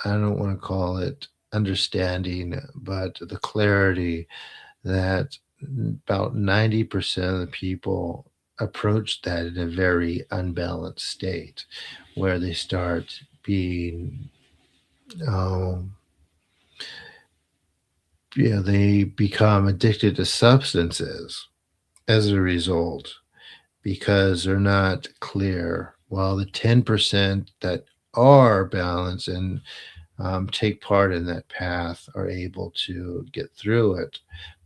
Speaker 1: I don't want to call it understanding, but the clarity that about 90% of the people approach that in a very unbalanced state, where they start being, um, they become addicted to substances as a result, because they're not clear. While the 10% that are balanced and take part in that path are able to get through it.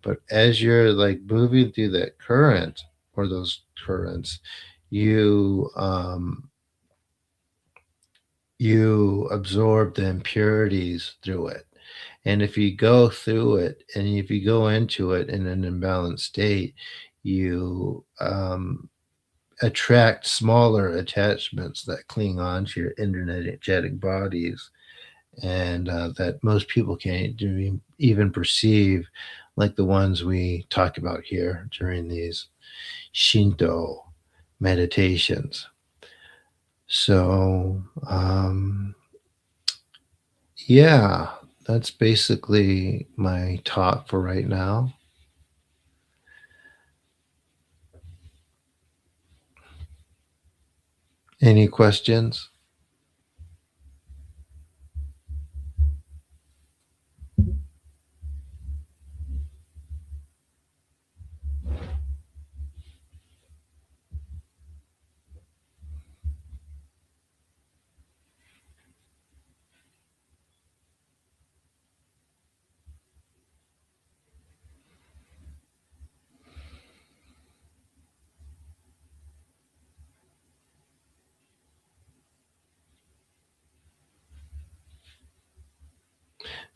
Speaker 1: But as you're like moving through that current or those currents, you you absorb the impurities through it. And if you go through it and if you go into it in an imbalanced state, you attract smaller attachments that cling on to your energetic bodies, and that most people can't even perceive, like the ones we talk about here during these Shinto meditations. So, Yeah, that's basically my talk for right now. Any questions?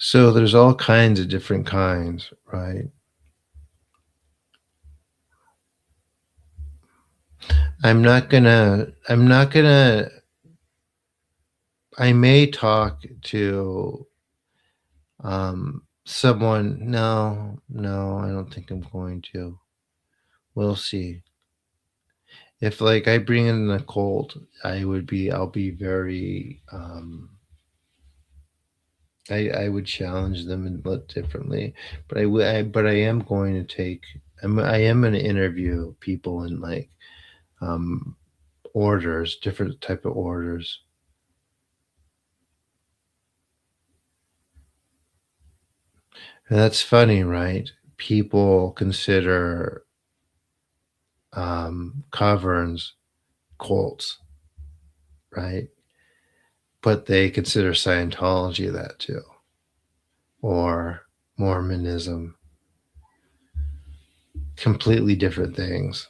Speaker 1: So there's all kinds of different kinds, right? I'm not gonna I may talk to someone. No, I don't think I'm going to. We'll see. If like I bring in a cold, I'll be very I would challenge them and look differently, but but I am going to I am going to interview people in like um orders, different type of orders. And that's funny, right? People consider caverns cults, right? But they consider Scientology that too, or Mormonism, completely different things.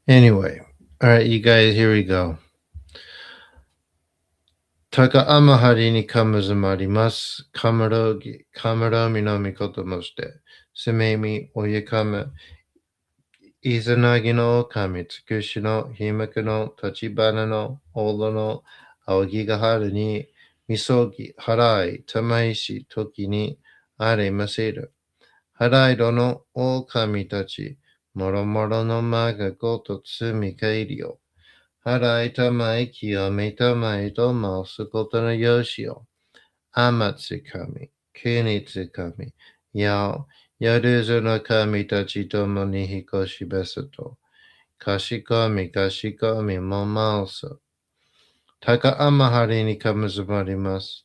Speaker 1: Anyway, all right, you guys, here we go. Taka amahari ni kamazamarimasu. Kamaro minami koto moshite. Sumemi oyakama. Izanagi no kami tsukushi no himaku no tachibana no odo no aogigaharu ni misogi harai tamaishi toki ni aremaseru. Haraido no okami tachi moromoro no maga goto tsumi kairi yo. Harai tamai kiyome tamai to mausu koto no yoshi yo. Amatsukami, kunitsukami, yao, yaruzu no kami tachi tomo ni hikoshi besato. Kashikomi, kashikomi, momausu. Taka amahari ni kamazumarimasu.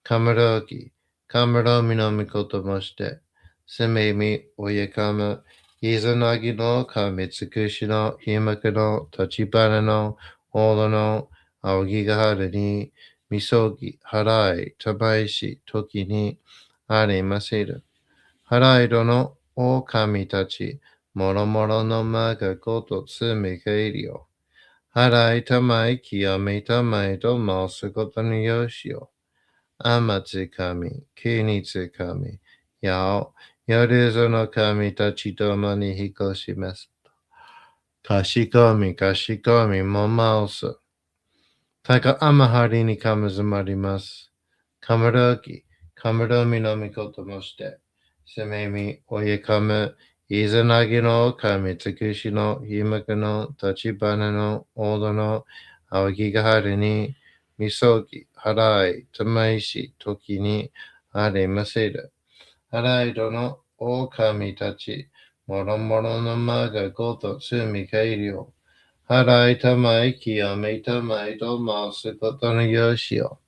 Speaker 1: Kamarogi, kamaromi no mikoto moshite. Sumemi oyakama. Izanagi no kamitsukushi no himaku no tachibana no odo no aogigaharu ni misogi harai tamaishi toki ni aremaseru. Haraido no okami tachi moromoro no maga goto tsumi kairi yo. Harai tamai kiyome tamai to mausu goto no yoshi yo. Amatsukami, kunitsukami, yao, yaruzu no kami tachitomo ni hikoshimasu. Kashikomi, kashikomi, momausu. Taka amahari ni kamazumarimasu. Kamarogi, kamaromi no mikoto moshite. Sumemi oyakama, izanagi no kami tsukushi no himaku no tachibana no odo no aogigaharu ni misogi harai tamaishi toki ni aremaseru. Haraido no okami tachi moromoro no maga goto tsumi kairi yo. Harai tamai kiyome tamai to mausu koto no yoshi yo.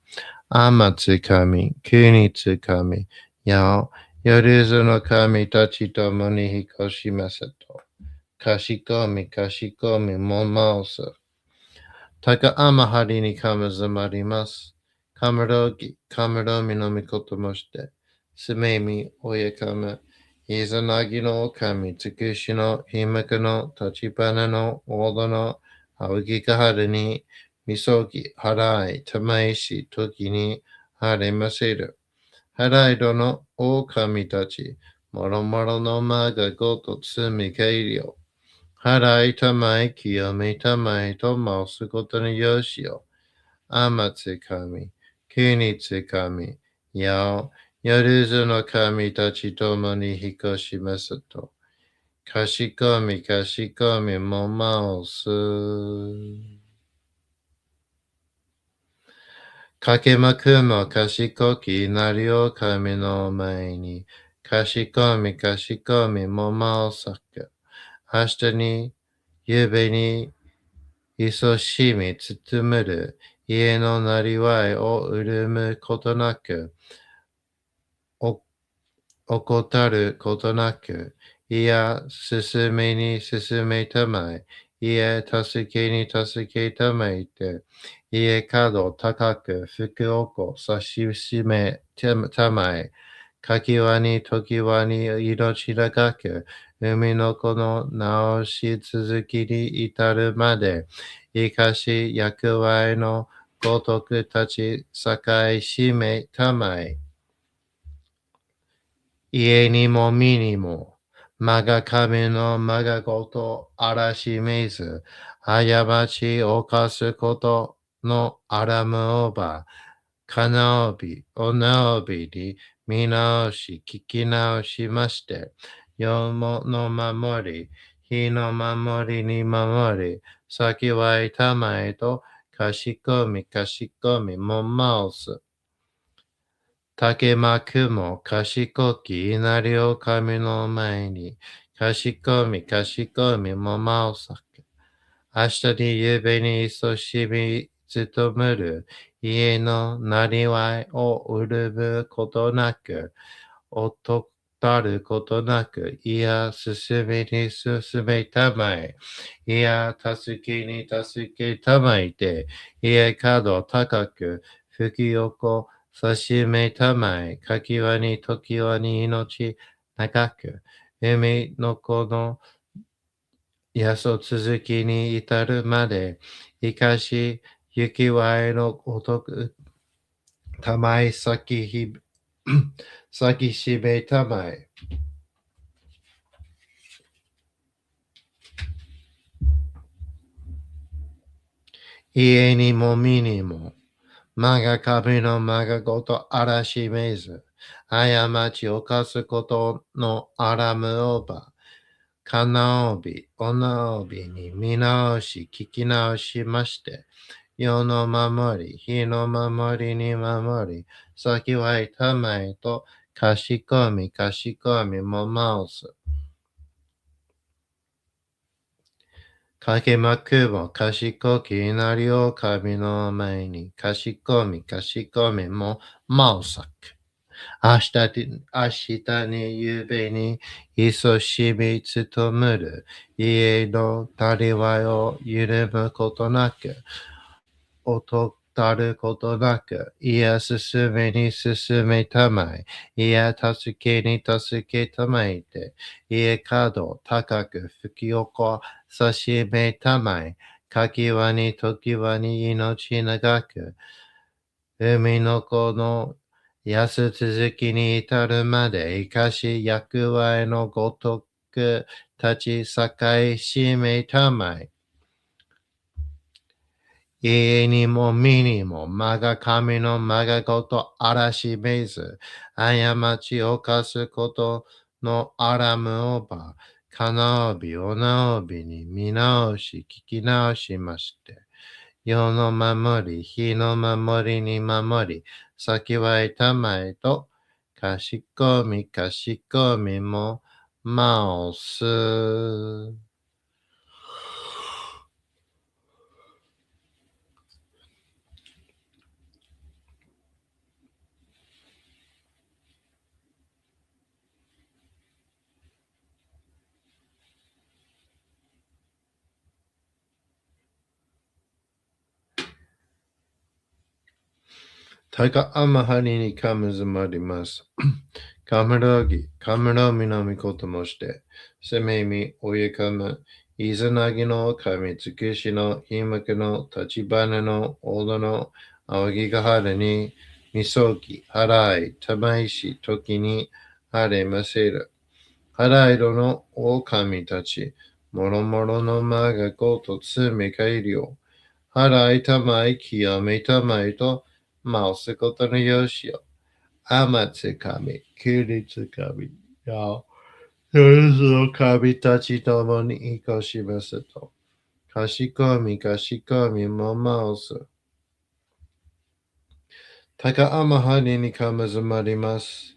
Speaker 1: Amatsukami, kunitsukami, yao, yaruzu no kami tachi tomo ni hikoshimasu. Kashikomi, kashikomi, momausu. Taka amahari ni kamazamarimasu. Kamarogi, kamaromi no mikoto moshite. Sumemi oyakama. Izanagi no kami tsukushi no himaku no tachibana no odo no aogigaharu ni misogi harai tamaishi toki ni aremaseru. Haraido no okami tachi moromoro no maga goto tsumi kairi yo. Harai tamai kiyome tamai to mausu goto no yoshi yo. Amatsukami, 九につかみ、やお、夜ずの神たちともに引っ越しますと。かしこみかしこみもまおす。かけまくもかしこきなりを神の前に。かしこみかしこみもまおさく。明日に、ゆうべに、いそしみ包むる。家のなりわいを潤むことなく。お怠ることなく、いや、進めに進めたまえ、いえ、助けに助けたまえて、いえ、角高く福をこさししめたまえ、かきわに時はに命長く、海の子の直し続きに至るまで、生かし役割のごとくたち栄しめたまえ、家にも身にも、我が神の我がことあらしめず、過ち犯すことのあらむおば、かなおび、おなおびに見直し、聞き直しまして、世もの守り、日の守りに守り、先はいたまえと、かしこみかしこみもまおす。竹幕も賢き稲荷を神の前に、賢み賢みもまおさく。明日にゆべに勤しみ勤むる家のなりわいを潤むことなく、怠ることなく、いや、進みに進めたまえ、いや、助けに助けたまえて、いや、角高く、吹き横、さしめたまえ、かきわに時はに命長く、海の子のやそ続きに至るまで、生かし、行きわいのごとく、たまえ先ひ、先しめたまえ、家にも身にも、我が神の我がごとあらしめず、過ちを犯すことのあらむおば、かなおび、おなおびに見直し、聞き直しまして、世の守り、日の守りに守り、先はいたまえと、かしこみかしこみもまおす。かけまくも賢き稲荷を神の前に、かしこみかしこみもまおさく。明日にゆうべに、いそしみつとむる、家のたりわいを緩むことなく、怠ることなく、いや進めに進めたまえ、いや助けに助けたまえて、いや角高く吹き起こさしめたまえ、かきわに時はに命長く、海の子の安続きに至るまで生かし役割のごとく立ち栄えしめたまえ。家にも身にも我が神の我がことあらしめず、過ちを犯すことのあらむおば、かなおびおなおびに見直し聞き直しまして、世の守り、日の守りに守り、先はいたまえと、かしこみかしこみも、まおす。高天はりにかむずまります。カムロギ、カムロミのみこともして、せめみ、おゆかむ、いざなぎの神尽くしの、ひまくの、立花の、おどの、あぎがはるに、みそぎ、はらい、たまいし、時に、はれませる。はらいろの狼たち、もろもろのまがごとつめかいりょう。はらいたまい、きやめたまいと、回すことのよしを。天つかみ、国つかみ、や、夜の神たちともに移行しますと。かしこみかしこみも回す。高天はりにかむずまります。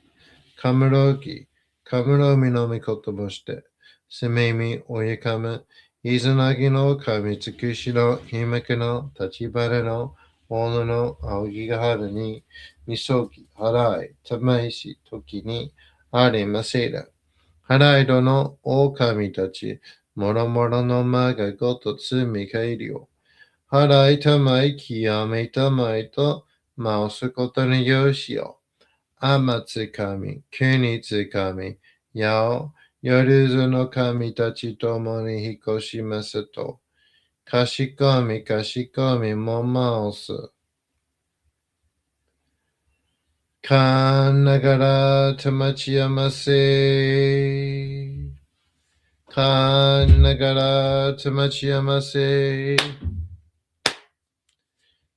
Speaker 1: かむろぎ、かむろみのみこともして、すめみおゆかむ、いずなぎの神つくしのひめくの立ちばれの大野の青木が春に、みそぎ、払い、たまいし、時に、ありませら。払いどの狼たち、もろもろの間がごとつみかいりを。払いたまい、きやめたまいと、回すことによしよ。天つかみ、国つかみ、やお、夜ずの神たちともに引っ越しますと。かしこみかしこみも回す。かんながらたまちやませ。かんながらたまちやませ。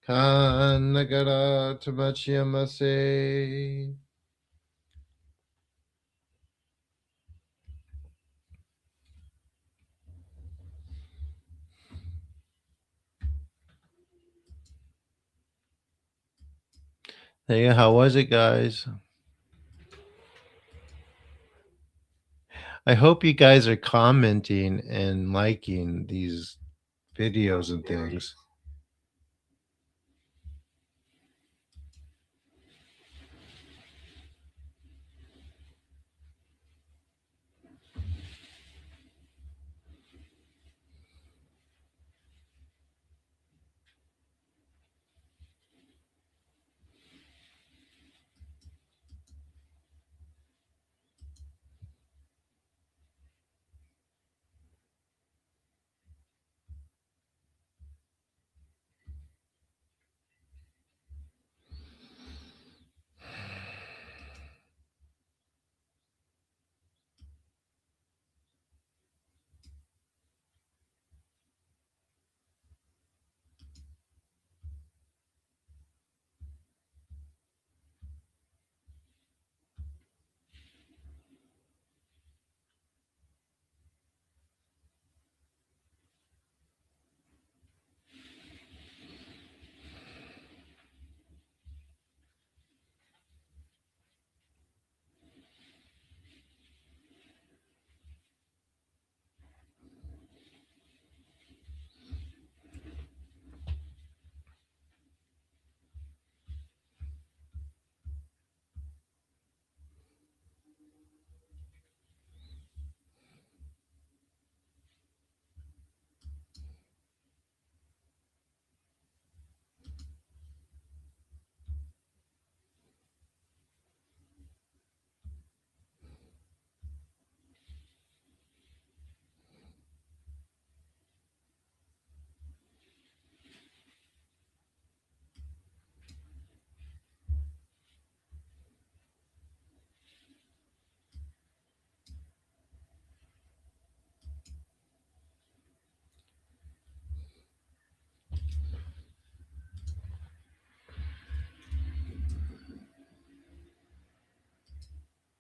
Speaker 1: かんながらたまちやませ。Hey, how was it, guys? I hope you guys are commenting and liking these videos and things.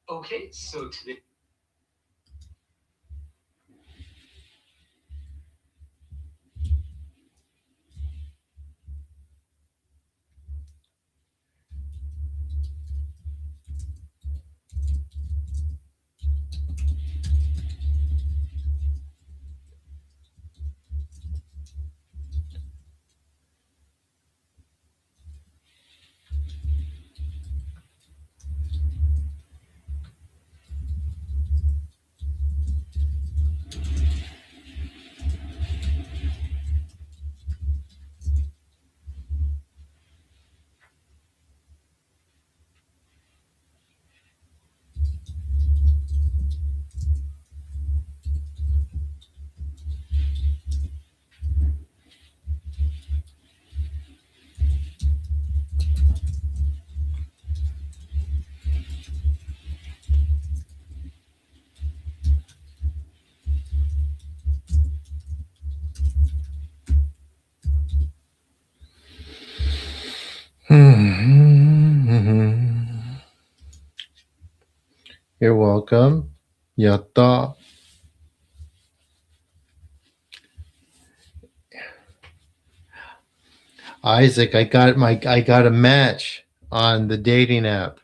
Speaker 2: Okay, so today.
Speaker 1: You're welcome. Yatta. Isaac, I got a match on the dating app.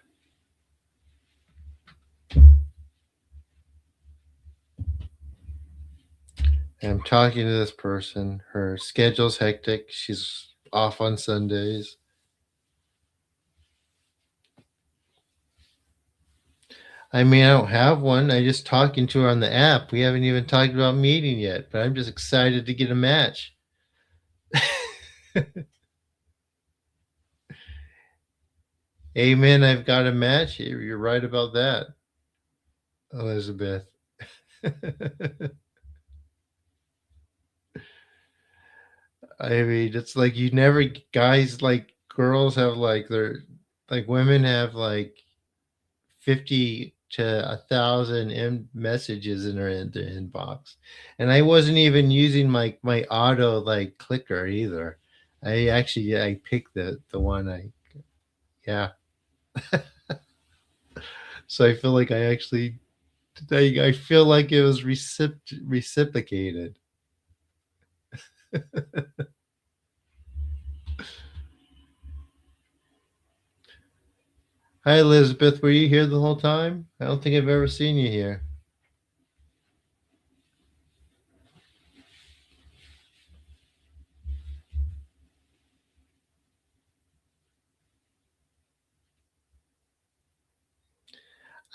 Speaker 1: I'm talking to this person. Her schedule's hectic. She's off on Sundays. I mean, I don't have one. I just talking to her on the app. We haven't even talked about meeting yet, but I'm just excited to get a match. Amen. I've got a match. You're right about that, Elizabeth. I mean, it's like you never guys like girls have like their like women have like 50 to 1,000 messages their inbox, and I wasn't even using my auto like clicker either. I picked the one I yeah. So I feel like I feel like it was reciprocated. Hi Elizabeth, were you here the whole time? I don't think I've ever seen you here.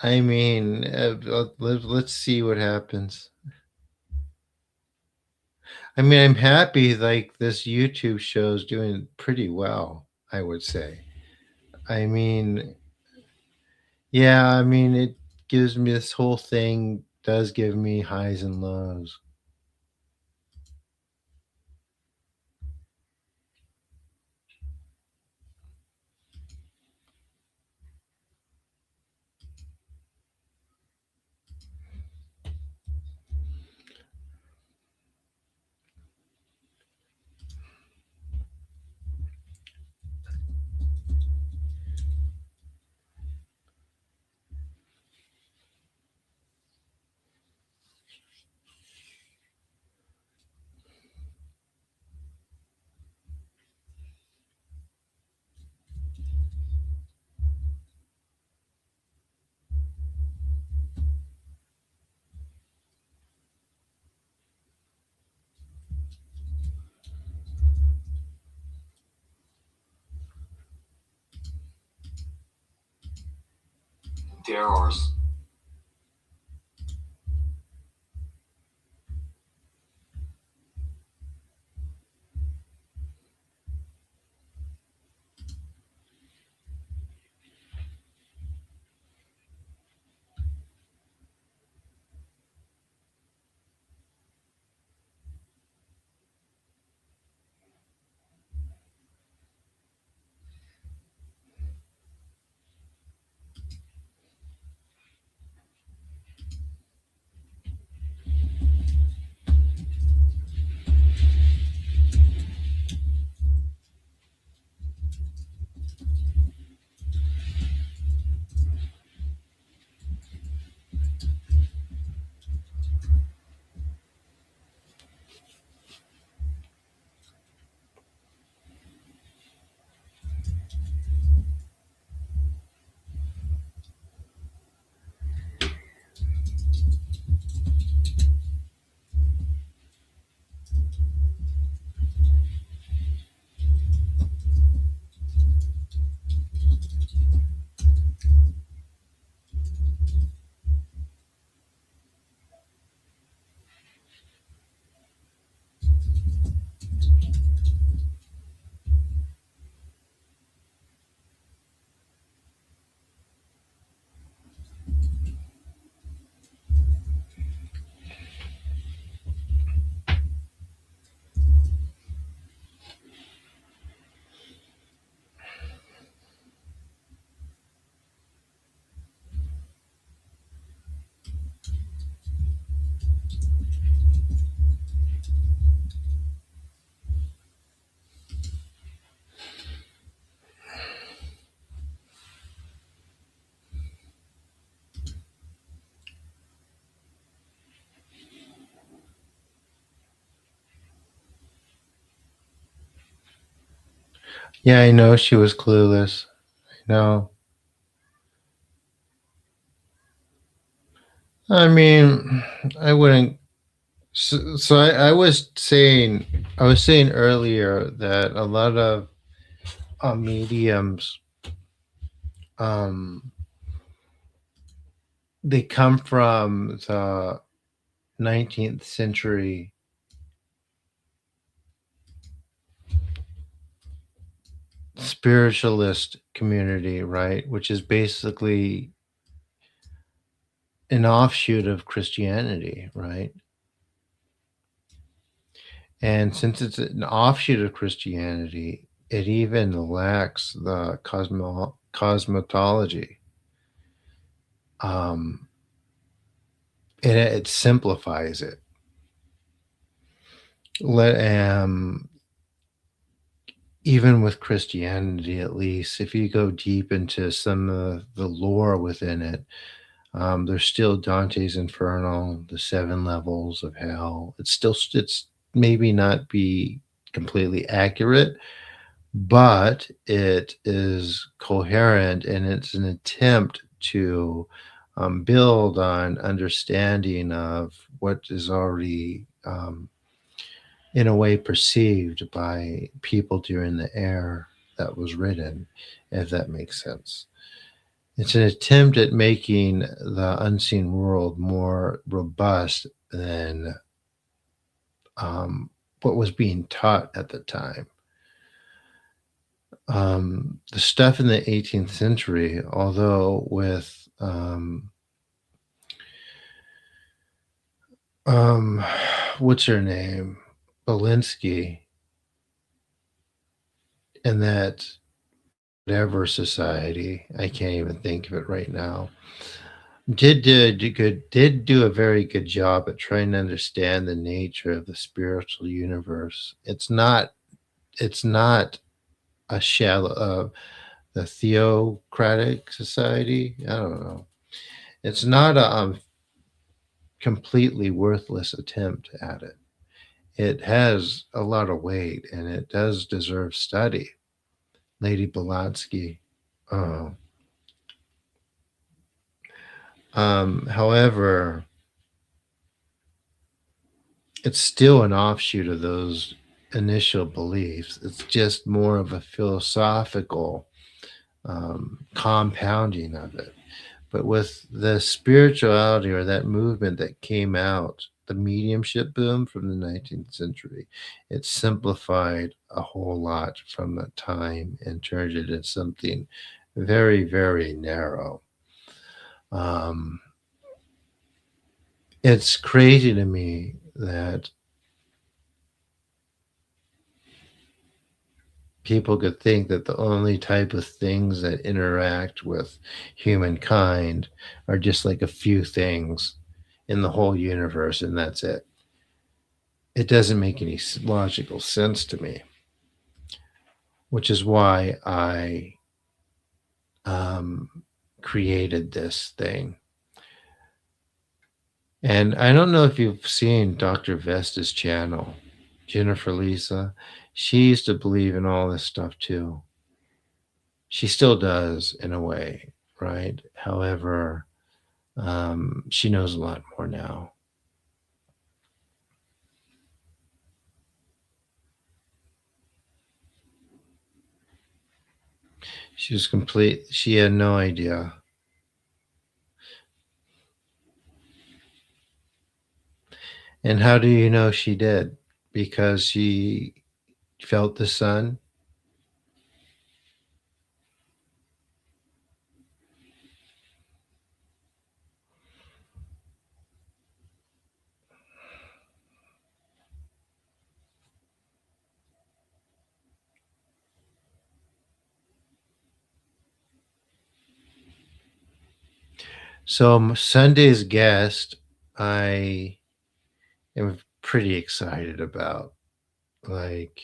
Speaker 1: I mean, let's see what happens. I mean, I'm happy like this YouTube show is doing pretty well, I would say. I mean, yeah, I mean, it gives me this whole thing does give me highs and lows.
Speaker 2: there are
Speaker 1: Yeah, I know she was clueless. No, I mean, I wouldn't. So I I was saying earlier that a lot of mediums, um, they come from the 19th century spiritualist community, right? Which is basically an offshoot of Christianity, right? And since it's an offshoot of Christianity, it even lacks the cosmetology. Um, it simplifies it. Let Even with Christianity, at least, if you go deep into some of the lore within it, there's still Dante's Inferno, the seven levels of hell. It's maybe not be completely accurate, but it is coherent and it's an attempt to build on understanding of what is already in a way perceived by people during the era that was written, if that makes sense. It's an attempt at making the unseen world more robust than what was being taught at the time. The stuff in the 18th century, although with um, what's her name, Belinsky, and that whatever society, I can't even think of it right now, did do a very good job at trying to understand the nature of the spiritual universe. It's not a shallow the theocratic society. I don't know. It's not a completely worthless attempt at it. It has a lot of weight and it does deserve study. Lady Blavatsky. Uh, However, it's still an offshoot of those initial beliefs. It's just more of a philosophical compounding of it. But with the spirituality or that movement that came out, the mediumship boom from the 19th century, it simplified a whole lot from that time and turned it into something very, very narrow. Um, it's crazy to me that people could think that the only type of things that interact with humankind are just like a few things in the whole universe, and that's it. It doesn't make any logical sense to me, which is why I um, created this thing. And I don't know if you've seen Dr. Vesta's channel, Jennifer Lisa. She used to believe in all this stuff too. She still does in a way, right? However, she knows a lot more now. She was complete. She had no idea. And how do you know she did? Because she felt the sun. So Sunday's guest, I am pretty excited about. Like,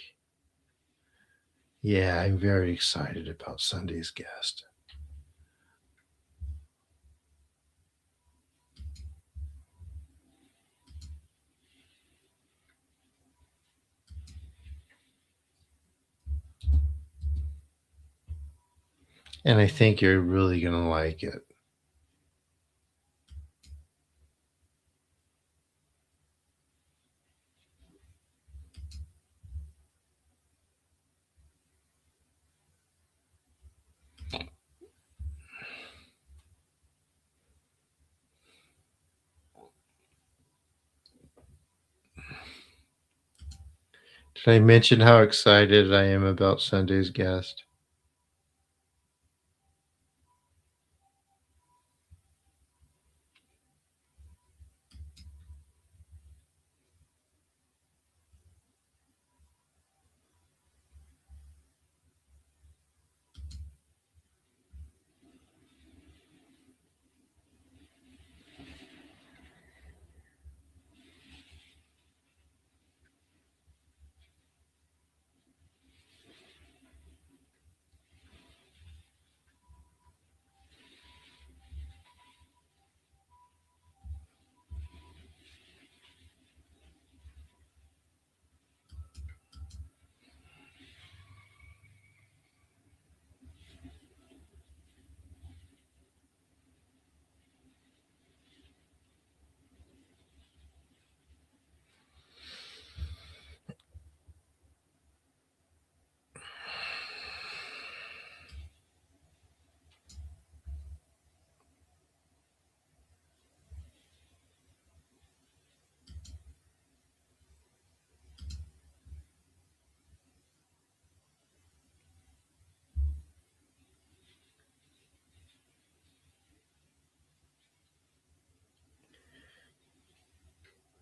Speaker 1: yeah, I'm very excited about Sunday's guest. And I think you're really going to like it. Did I mention how excited I am about Sunday's guest?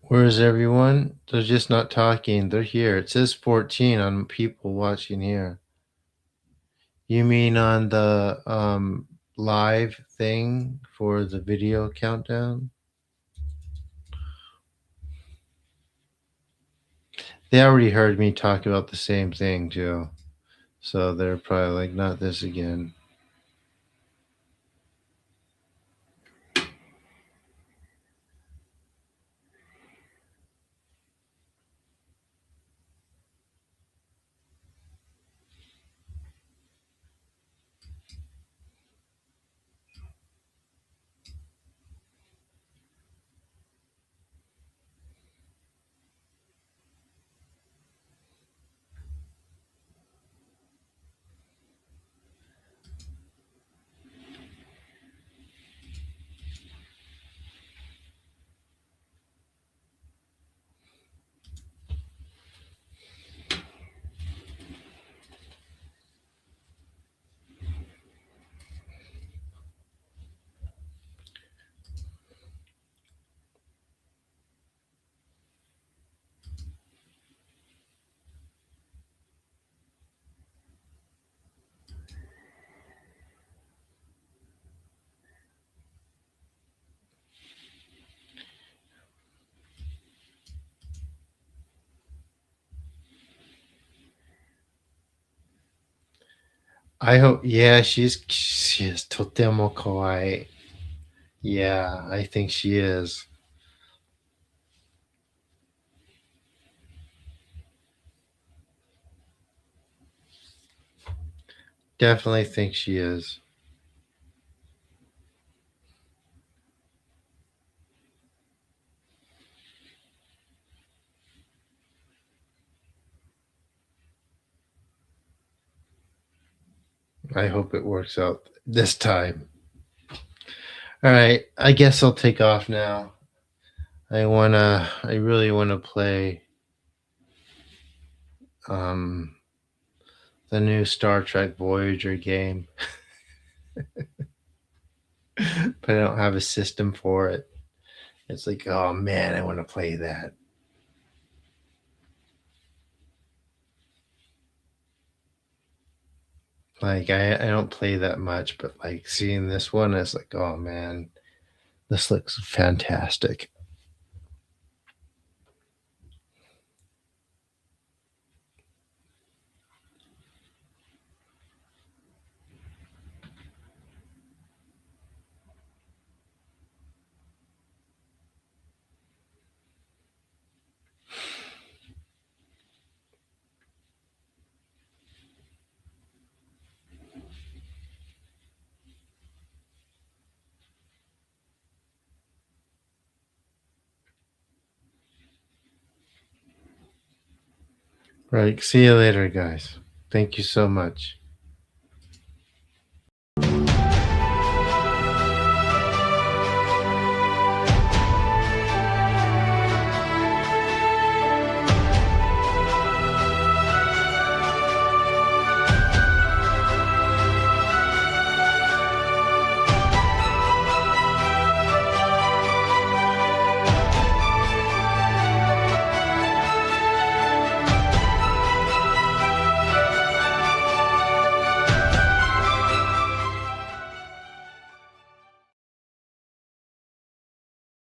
Speaker 1: Where is everyone? They're just not talking. They're here. It says 14 on people watching here. You mean on the live thing for the video countdown? They already heard me talk about the same thing, too. So they're probably like, not this again. I hope, yeah, she is totemo kawaii. Yeah, I think she is. Definitely think she is. I hope it works out this time. All right, I guess I'll take off now. I really wanna play um the new Star Trek Voyager game, but I don't have a system for it. It's like, oh man, I want to play that. Like I don't play that much, but like seeing this one, it's like, oh man, this looks fantastic. Right. See you later, guys. Thank you so much.